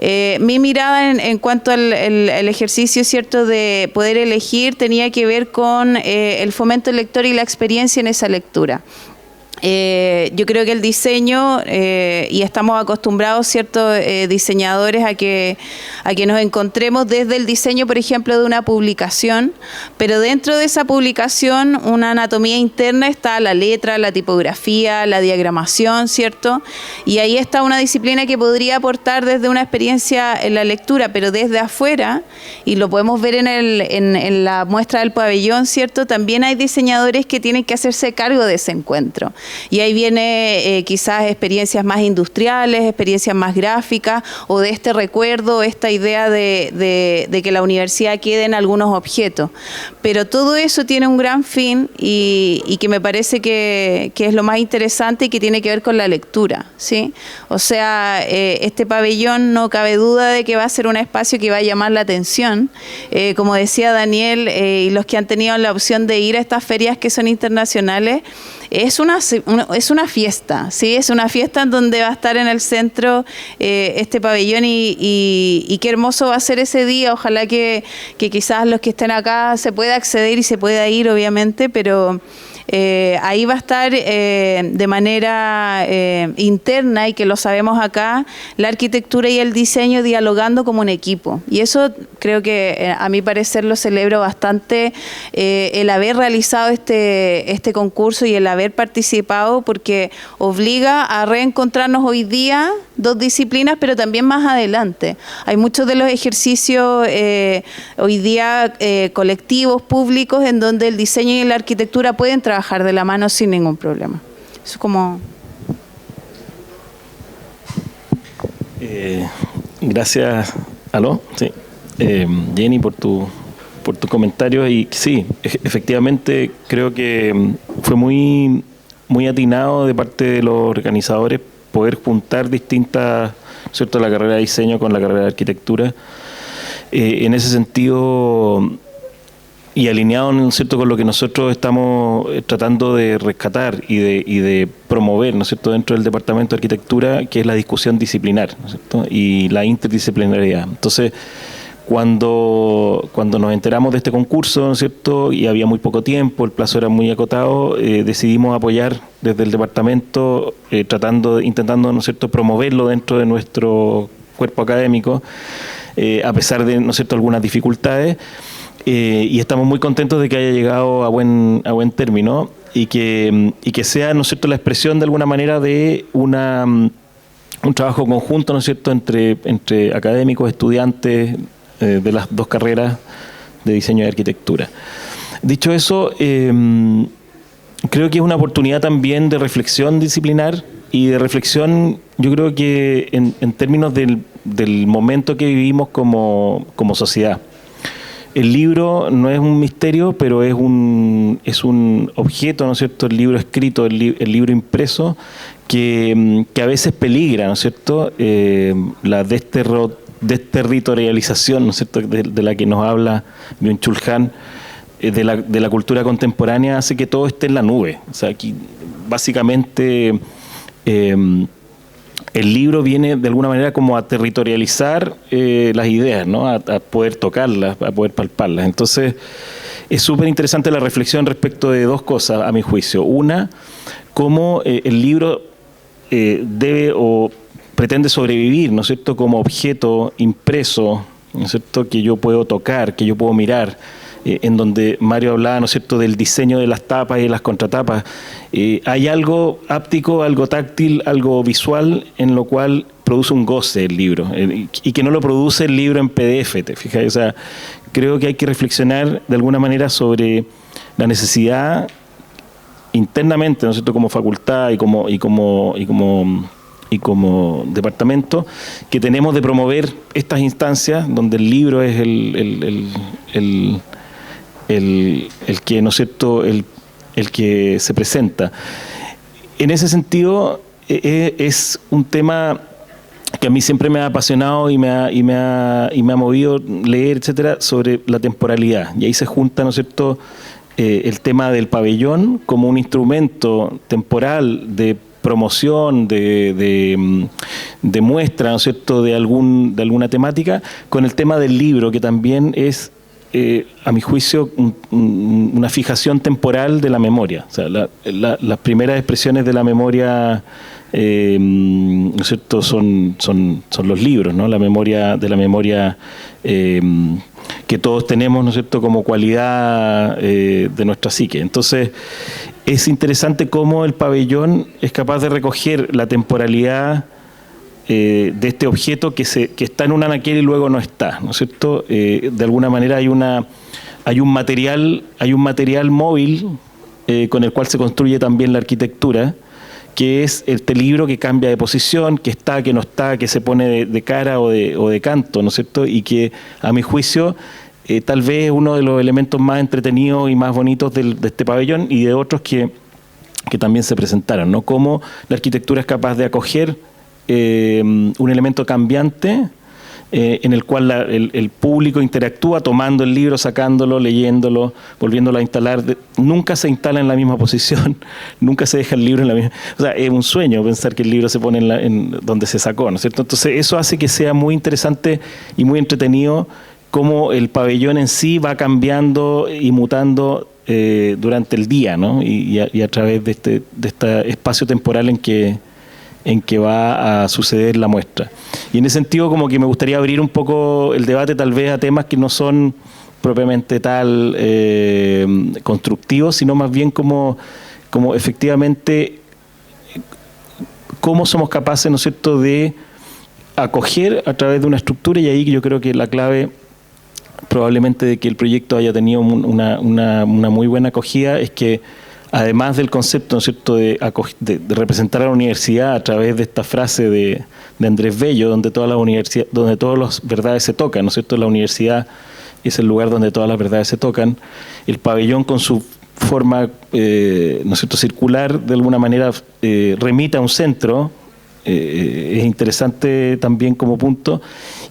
Mi mirada en cuanto al ejercicio, ¿cierto?, de poder elegir tenía que ver con el fomento lector y la experiencia en esa lectura. Yo creo que el diseño, y estamos acostumbrados, ciertos diseñadores, a que nos encontremos desde el diseño, por ejemplo, de una publicación, pero dentro de esa publicación, una anatomía interna está la letra, la tipografía, la diagramación, ¿cierto? Y ahí está una disciplina que podría aportar desde una experiencia en la lectura, pero desde afuera, y lo podemos ver en la muestra del pabellón, ¿cierto? También hay diseñadores que tienen que hacerse cargo de ese encuentro. Y ahí viene quizás experiencias más industriales, experiencias más gráficas o de este recuerdo, esta idea de que la universidad quede en algunos objetos. Pero todo eso tiene un gran fin y que me parece que es lo más interesante y que tiene que ver con la lectura, ¿sí? O sea, este pabellón no cabe duda de que va a ser un espacio que va a llamar la atención. Como decía Daniel, y los que han tenido la opción de ir a estas ferias que son internacionales, es una fiesta, ¿sí? Es una fiesta en donde va a estar en el centro este pabellón y qué hermoso va a ser ese día. Ojalá que quizás los que estén acá se pueda acceder y se pueda ir, obviamente, pero ahí va a estar de manera interna, y que lo sabemos acá, la arquitectura y el diseño dialogando como un equipo. Y eso creo que a mi parecer lo celebro bastante, el haber realizado este concurso y el haber participado, porque obliga a reencontrarnos hoy día dos disciplinas, pero también más adelante. Hay muchos de los ejercicios hoy día colectivos, públicos, en donde el diseño y la arquitectura pueden trabajar de la mano sin ningún problema. Eso es como... Gracias. ¿Aló? Sí. Jenny, por tu comentario. Y sí, efectivamente creo que fue muy, muy atinado de parte de los organizadores poder juntar distintas, ¿cierto?, la carrera de diseño con la carrera de arquitectura. En ese sentido, y alineado, ¿no es cierto?, con lo que nosotros estamos tratando de rescatar y de promover, ¿no es cierto?, dentro del Departamento de Arquitectura, que es la discusión disciplinar, ¿no es cierto?, y la interdisciplinariedad. Entonces, cuando nos enteramos de este concurso, ¿no es cierto?, y había muy poco tiempo, el plazo era muy acotado, decidimos apoyar desde el departamento, intentando, ¿no es cierto?, promoverlo dentro de nuestro cuerpo académico, a pesar de, ¿no es cierto?, algunas dificultades. Y estamos muy contentos de que haya llegado a buen término y que sea, ¿no es cierto?, la expresión de alguna manera de un trabajo conjunto, ¿no es cierto?, entre académicos, estudiantes de las dos carreras de diseño y arquitectura. Dicho eso, creo que es una oportunidad también de reflexión disciplinar y de reflexión, yo creo que en términos del momento que vivimos como sociedad. El libro no es un misterio, pero es un objeto, ¿no es cierto?, el libro escrito, el libro impreso, que a veces peligra, ¿no es cierto?, la desterritorialización, ¿no es cierto?, de la que nos habla Byung-Chul Han, de la cultura contemporánea, hace que todo esté en la nube. O sea, aquí básicamente el libro viene de alguna manera como a territorializar las ideas, ¿no?, a poder tocarlas, a poder palparlas. Entonces, es súper interesante la reflexión respecto de dos cosas, a mi juicio. Una, cómo el libro debe o pretende sobrevivir, ¿no es cierto?, como objeto impreso, ¿no es cierto?, que yo puedo tocar, que yo puedo mirar, en donde Mario hablaba, ¿no es cierto?, del diseño de las tapas y de las contratapas. Hay algo áptico, algo táctil, algo visual, en lo cual produce un goce el libro, y que no lo produce el libro en PDF, ¿te fijas? O sea, creo que hay que reflexionar de alguna manera sobre la necesidad internamente, ¿no es cierto?, como facultad y como departamento, que tenemos de promover estas instancias donde el libro es el que, ¿no es cierto?, el que se presenta. En ese sentido, es un tema que a mí siempre me ha apasionado y me ha movido leer, etcétera, sobre la temporalidad. Y ahí se junta, ¿no es cierto?, el tema del pabellón como un instrumento temporal de promoción, de muestra, ¿no es cierto?, de alguna temática, con el tema del libro, que también es, a mi juicio, una fijación temporal de la memoria. O sea, las primeras expresiones de la memoria, ¿no es cierto?, son los libros, ¿no? La memoria que todos tenemos, ¿no es cierto?, como cualidad de nuestra psique. Entonces, es interesante cómo el pabellón es capaz de recoger la temporalidad de este objeto que está en un anaquel y luego no está, ¿no es cierto? De alguna manera hay un material móvil con el cual se construye también la arquitectura, que es este libro que cambia de posición, que está, que no está, que se pone de cara o de canto, ¿no es cierto? Y que, a mi juicio, tal vez es uno de los elementos más entretenidos y más bonitos de este pabellón y de otros que también se presentaron, ¿no? Cómo la arquitectura es capaz de acoger un elemento cambiante en el cual el público interactúa tomando el libro, sacándolo, leyéndolo, volviéndolo a instalar. Nunca se instala en la misma posición, nunca se deja el libro en la misma... O sea, es un sueño pensar que el libro se pone en donde se sacó, ¿no es cierto? Entonces eso hace que sea muy interesante y muy entretenido cómo el pabellón en sí va cambiando y mutando durante el día, ¿no? Y a través de este espacio temporal en que va a suceder la muestra. Y en ese sentido, como que me gustaría abrir un poco el debate tal vez a temas que no son propiamente tal constructivos, sino más bien como efectivamente cómo somos capaces, ¿no es cierto?, de acoger a través de una estructura, y ahí yo creo que la clave probablemente de que el proyecto haya tenido una muy buena acogida es que además del concepto, ¿no es cierto?, de representar a la universidad a través de esta frase de Andrés Bello, donde todas las verdades se tocan, ¿no es cierto? La universidad es el lugar donde todas las verdades se tocan. El pabellón, con su forma, ¿no es cierto?, circular, de alguna manera remite a un centro. Es interesante también como punto,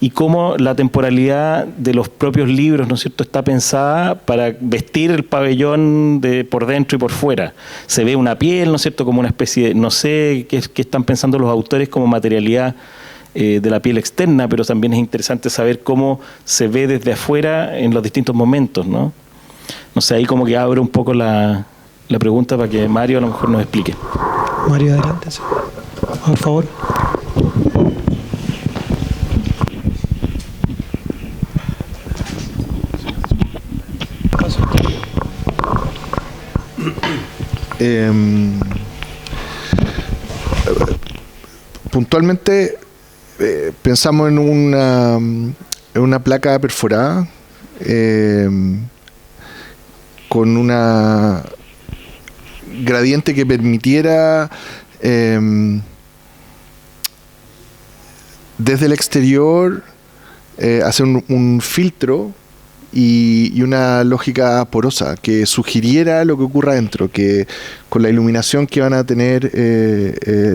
y cómo la temporalidad de los propios libros, ¿no es cierto?, está pensada para vestir el pabellón por dentro y por fuera. Se ve una piel, ¿no es cierto?, como una especie de, no sé qué están pensando los autores como materialidad de la piel externa, pero también es interesante saber cómo se ve desde afuera en los distintos momentos, ¿no? No sé, ahí como que abro un poco la pregunta para que Mario a lo mejor nos explique. Mario, adelante. Sí. Por favor. Puntualmente pensamos en una placa perforada con una gradiente que permitiera desde el exterior hacer un filtro y una lógica porosa que sugiriera lo que ocurra adentro, que con la iluminación que van a tener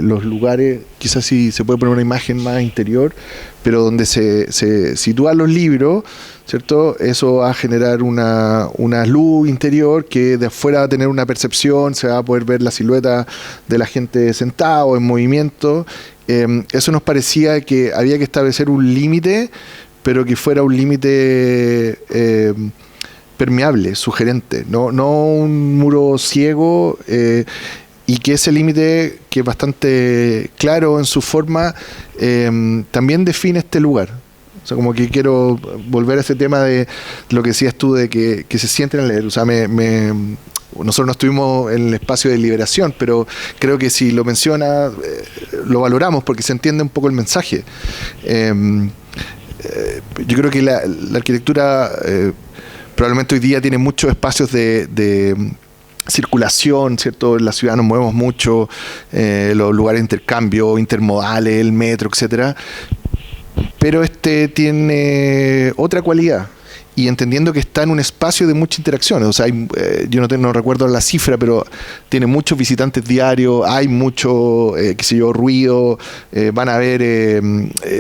los lugares, quizás sí se puede poner una imagen más interior, pero donde se sitúan los libros, ¿cierto? Eso va a generar una luz interior que de afuera va a tener una percepción, se va a poder ver la silueta de la gente sentada o en movimiento. Eso nos parecía que había que establecer un límite, pero que fuera un límite permeable, sugerente, no un muro ciego, y que ese límite, que es bastante claro en su forma, también define este lugar. O sea, como que quiero volver a ese tema de lo que decías tú, de que se sienten a leer. O sea, nosotros no estuvimos en el espacio de liberación, pero creo que si lo menciona, lo valoramos porque se entiende un poco el mensaje. Yo creo que la arquitectura probablemente hoy día tiene muchos espacios de circulación, ¿cierto? En la ciudad nos movemos mucho, los lugares de intercambio, intermodales, el metro, etcétera. Pero este tiene otra cualidad, y entendiendo que está en un espacio de mucha interacción. O sea, yo no recuerdo la cifra, pero tiene muchos visitantes diarios, hay mucho, ruido, van a haber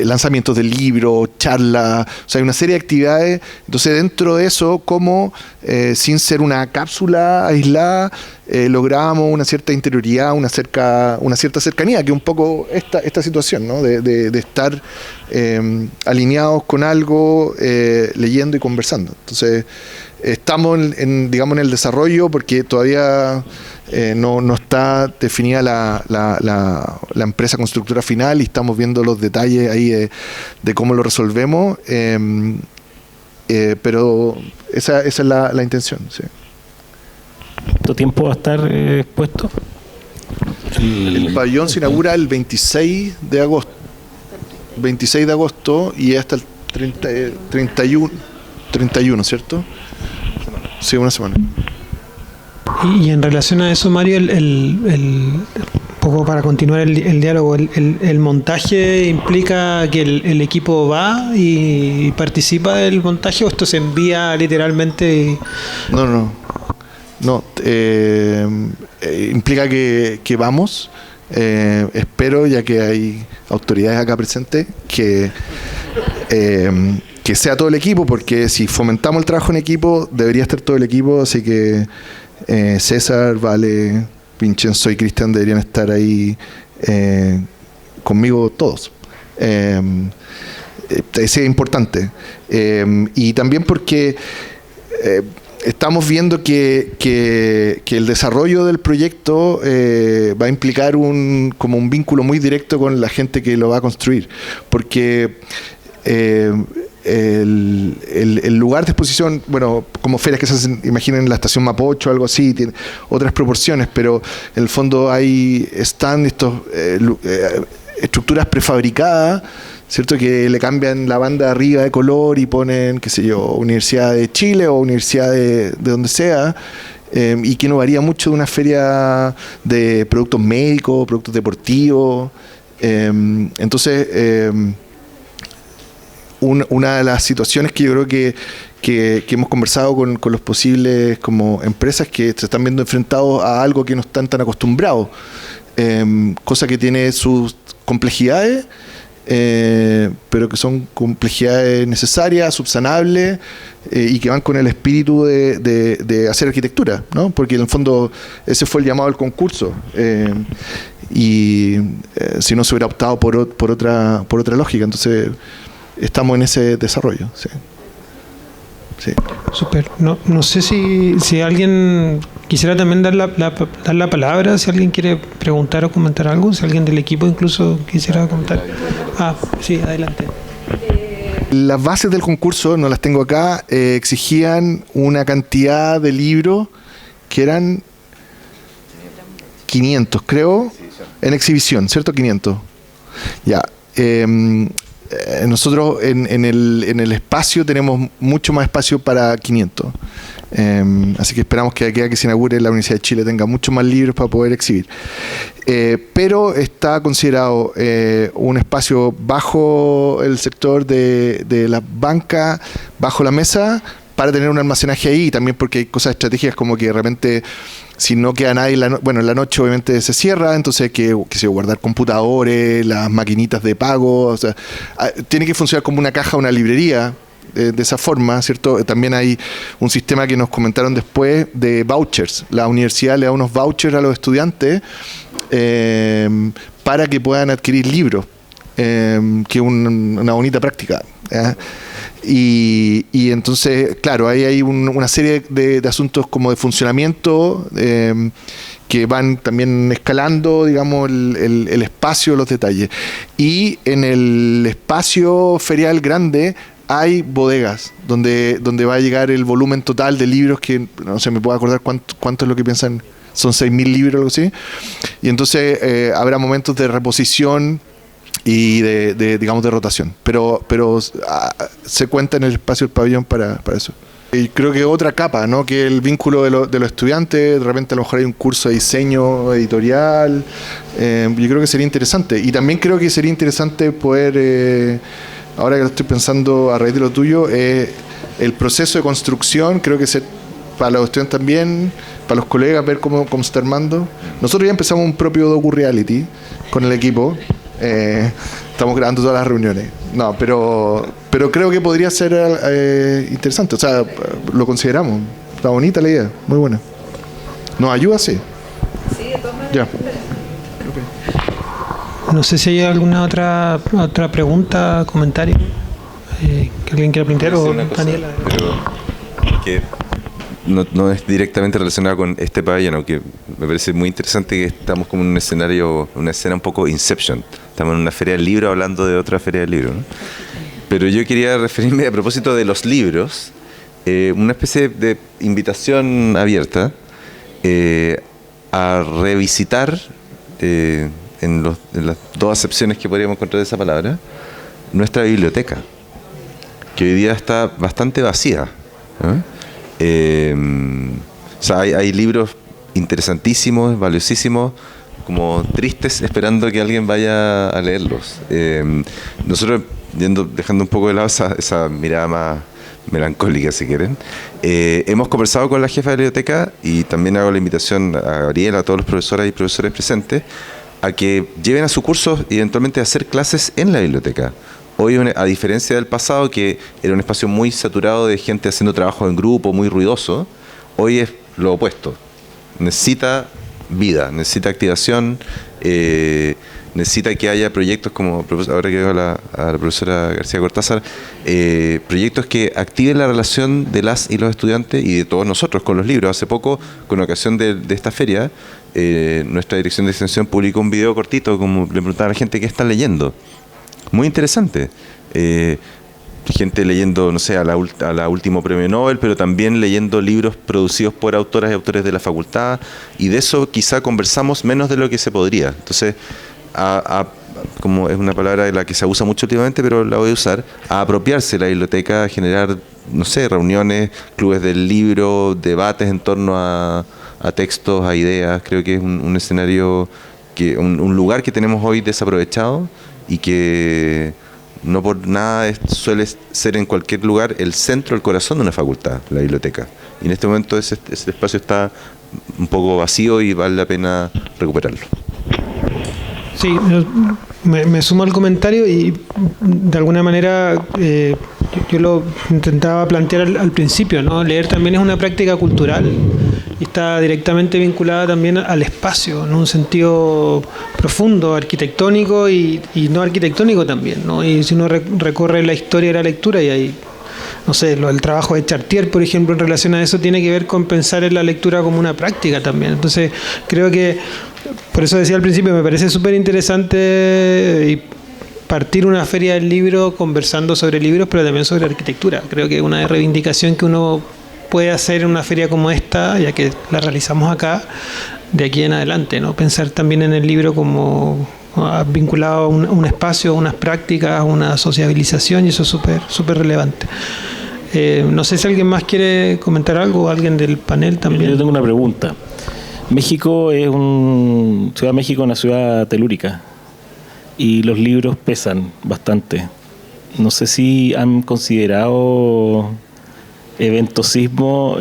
lanzamientos de libros, charlas, o sea, hay una serie de actividades. Entonces, dentro de eso, como sin ser una cápsula aislada, logramos una cierta interioridad, una cierta cercanía, que un poco esta situación, ¿no? de estar alineados con algo, leyendo y conversando. Entonces, estamos en el desarrollo, porque todavía no está definida la empresa constructora final, y estamos viendo los detalles ahí de cómo lo resolvemos, pero esa es la intención, sí. ¿Cuánto tiempo va a estar expuesto? El pabellón se inaugura el 26 de agosto. 26 de agosto y hasta el 31, ¿cierto? Sí, una semana. Y en relación a eso, Mario, poco para continuar el diálogo, el montaje implica que el equipo va y participa del montaje, o esto se envía literalmente. No, implica que vamos. Espero, ya que hay autoridades acá presentes, que sea todo el equipo, porque si fomentamos el trabajo en equipo, debería estar todo el equipo. Así que César, Vale, Vincenzo y Cristian deberían estar ahí conmigo todos. Es importante. Y también porque estamos viendo que el desarrollo del proyecto va a implicar como un vínculo muy directo con la gente que lo va a construir, porque el lugar de exposición, bueno, como ferias que se hacen, imaginen la estación Mapocho o algo así, tiene otras proporciones, pero en el fondo están estos estructuras prefabricadas, ¿cierto? Que le cambian la banda de arriba de color y ponen, qué sé yo, Universidad de Chile o Universidad de donde sea, y que no varía mucho de una feria de productos médicos, productos deportivos. Entonces, una de las situaciones que yo creo que hemos conversado con los posibles como empresas que se están viendo enfrentados a algo que no están tan acostumbrados, cosa que tiene sus complejidades, pero que son complejidades necesarias, subsanables, y que van con el espíritu de hacer arquitectura, ¿no? Porque en el fondo ese fue el llamado al concurso, y si no se hubiera optado por otra lógica. Entonces estamos en ese desarrollo. Sí. Sí. Súper. No sé si alguien quisiera también dar la palabra, si alguien quiere preguntar o comentar algo, si alguien del equipo incluso quisiera comentar. Sí, adelante. Las bases del concurso, no las tengo acá, exigían una cantidad de libros que eran 500, creo, en exhibición, ¿cierto? 500. Ya. Nosotros en el espacio tenemos mucho más espacio para 500. Así que esperamos que aquí que se inaugure la Universidad de Chile tenga muchos más libros para poder exhibir. Pero está considerado un espacio bajo el sector de la banca, bajo la mesa, para tener un almacenaje ahí, y también porque hay cosas estratégicas como que de repente, si no queda nadie, en la noche obviamente se cierra, entonces hay que guardar computadores, las maquinitas de pago, o sea, tiene que funcionar como una caja, una librería, de esa forma, ¿cierto? También hay un sistema que nos comentaron después de vouchers. La universidad le da unos vouchers a los estudiantes para que puedan adquirir libros, que es una bonita práctica. Y entonces, claro, ahí hay una serie de asuntos como de funcionamiento que van también escalando, digamos, el espacio, los detalles. Y en el espacio ferial grande hay bodegas donde va a llegar el volumen total de libros, que no sé, me puedo acordar cuánto es lo que piensan, son 6.000 libros o algo así. Y entonces habrá momentos de reposición y digamos de rotación, pero se cuenta en el espacio del pabellón para eso. Y creo que otra capa, ¿no? Que el vínculo de los estudiantes, de repente a lo mejor hay un curso de diseño editorial, yo creo que sería interesante. Y también creo que sería interesante poder, ahora que lo estoy pensando a raíz de lo tuyo, el proceso de construcción, creo que para los estudiantes también, para los colegas, ver cómo se está armando. Nosotros ya empezamos un propio docu-reality con el equipo. Estamos grabando todas las reuniones. No, pero creo que podría ser interesante. O sea, lo consideramos. Está bonita la idea, muy buena. ¿Nos ayuda? Sí. Sí, de todas maneras. Ya. No sé si hay alguna otra pregunta, comentario que alguien quiera plantear, o Daniela. Pero que no es directamente relacionado con este pabellón, aunque me parece muy interesante que estamos como en un escenario, una escena un poco Inception. Estamos en una feria del libro hablando de otra feria del libro, ¿no? Pero yo quería referirme a propósito de los libros, una especie de invitación abierta a revisitar, en las dos acepciones que podríamos encontrar de esa palabra, nuestra biblioteca, que hoy día está bastante vacía, ¿no? O sea, hay libros interesantísimos, valiosísimos, como tristes, esperando que alguien vaya a leerlos. Nosotros, dejando un poco de lado esa mirada más melancólica, si quieren, hemos conversado con la jefa de la biblioteca, y también hago la invitación a Gabriel, a todos los profesoras y profesores presentes, a que lleven a su curso eventualmente a hacer clases en la biblioteca. Hoy, a diferencia del pasado, que era un espacio muy saturado de gente haciendo trabajo en grupo, muy ruidoso, hoy es lo opuesto. Necesita vida, necesita activación, necesita que haya proyectos como, ahora que veo a la profesora García Cortázar, proyectos que activen la relación de las y los estudiantes y de todos nosotros con los libros. Hace poco, con ocasión de esta feria, nuestra dirección de extensión publicó un video cortito, como le preguntaba a la gente qué están leyendo. Muy interesante. Gente leyendo, no sé, a la último premio Nobel, pero también leyendo libros producidos por autoras y autores de la facultad, y de eso quizá conversamos menos de lo que se podría. Entonces, a como es una palabra de la que se usa mucho últimamente, pero la voy a usar, a apropiarse de la biblioteca, a generar, no sé, reuniones, clubes del libro, debates en torno a textos, a ideas. Creo que es un escenario, un lugar que tenemos hoy desaprovechado y que no por nada suele ser en cualquier lugar el centro, el corazón de una facultad, la biblioteca. Y en este momento ese espacio está un poco vacío y vale la pena recuperarlo. Sí, me sumo al comentario y de alguna manera yo lo intentaba plantear al principio, ¿no? Leer también es una práctica cultural y está directamente vinculada también al espacio, en un sentido profundo, arquitectónico y no arquitectónico también, ¿no? Y si uno recorre la historia de la lectura y hay, no sé, el trabajo de Chartier, por ejemplo, en relación a eso, tiene que ver con pensar en la lectura como una práctica también. Entonces, creo que, por eso decía al principio, me parece súper interesante partir una feria del libro conversando sobre libros, pero también sobre arquitectura. Creo que una reivindicación que uno puede hacer en una feria como esta, ya que la realizamos acá, de aquí en adelante, ¿no? Pensar también en el libro como vinculado a un espacio, a unas prácticas, a una sociabilización, y eso es súper relevante. No sé si alguien más quiere comentar algo, alguien del panel también. Yo tengo una pregunta. México es Ciudad de México es una ciudad telúrica y los libros pesan bastante. No sé si han considerado eventosismo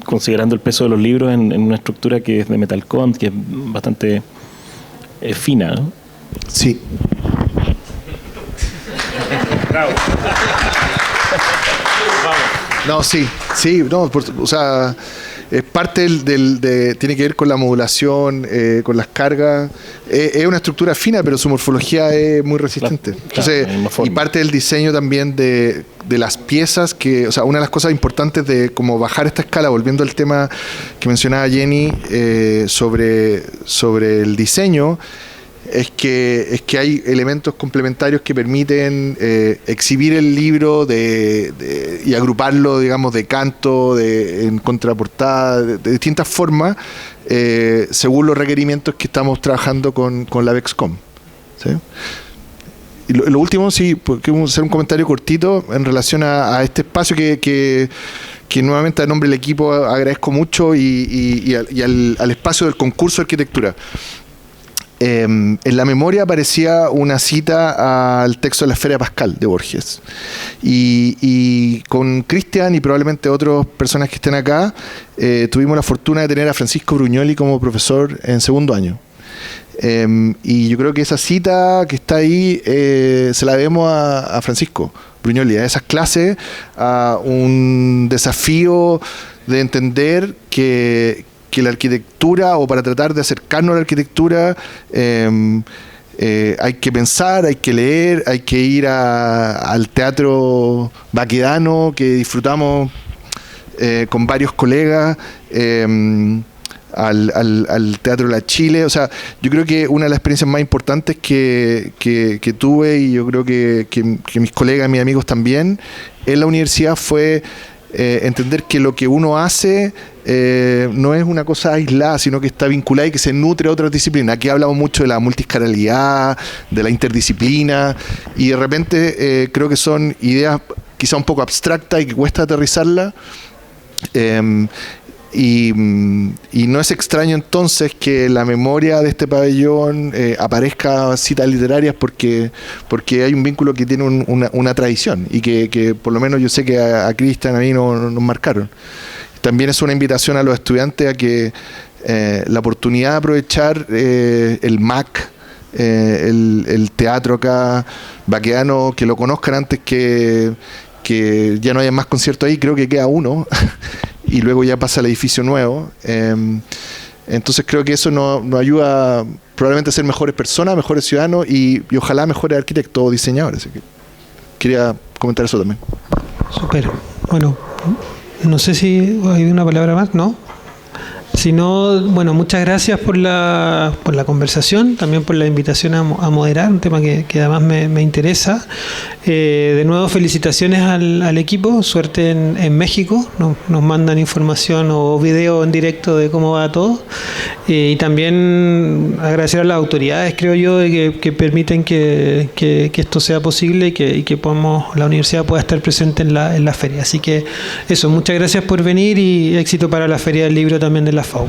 considerando el peso de los libros en una estructura que es de metalcon, que es bastante fina, ¿no? Sí. Bravo. No, sí, no, o sea, es parte tiene que ver con la modulación, con las cargas. Es una estructura fina, pero su morfología es muy resistente. Entonces, y parte del diseño también de las piezas, o sea, una de las cosas importantes de como bajar esta escala, volviendo al tema que mencionaba Jenny sobre el diseño, es que hay elementos complementarios que permiten exhibir el libro y agruparlo, digamos, de canto, en contraportada, de distintas formas, según los requerimientos que estamos trabajando con la Vexcom, ¿sí? Y lo último, sí, porque vamos a hacer un comentario cortito en relación a este espacio que nuevamente a nombre del equipo agradezco mucho y al espacio del concurso de arquitectura. En la memoria aparecía una cita al texto de la Esfera de Pascal de Borges, y con Cristian y probablemente otras personas que estén acá tuvimos la fortuna de tener a Francisco Brugnoli como profesor en segundo año, y yo creo que esa cita que está ahí se la debemos a Francisco Brugnoli, a esas clases, a un desafío de entender que la arquitectura, o para tratar de acercarnos a la arquitectura, hay que pensar, hay que leer, hay que ir al teatro baquedano que disfrutamos con varios colegas, al Teatro La Chile. O sea, yo creo que una de las experiencias más importantes que tuve, y yo creo que mis colegas, mis amigos también, en la universidad fue entender que lo que uno hace no es una cosa aislada, sino que está vinculada y que se nutre a otras disciplinas. Aquí hablamos mucho de la multiscalabilidad, de la interdisciplina, y de repente creo que son ideas quizá un poco abstractas y que cuesta aterrizarlas. Y no es extraño entonces que la memoria de este pabellón aparezca citas literarias, porque hay un vínculo que tiene una tradición, y que por lo menos yo sé que a Cristian, a mí nos marcaron. También es una invitación a los estudiantes a que la oportunidad de aprovechar el MAC, el teatro acá baqueano, que lo conozcan antes que ya no haya más conciertos ahí. Creo que queda uno y luego ya pasa al edificio nuevo. Entonces creo que eso nos ayuda probablemente a ser mejores personas, mejores ciudadanos y ojalá mejores arquitectos o diseñadores. Así que quería comentar eso también. Súper. Bueno, no sé si hay una palabra más, ¿no? Si no, bueno, muchas gracias por la conversación, también por la invitación a moderar, un tema que además me interesa. De nuevo, felicitaciones al equipo, suerte en México, nos mandan información o video en directo de cómo va todo. y también agradecer a las autoridades, creo yo, que permiten que esto sea posible y que la universidad pueda estar presente en la feria. Así que eso, muchas gracias por venir y éxito para la Feria del Libro también de la FAU.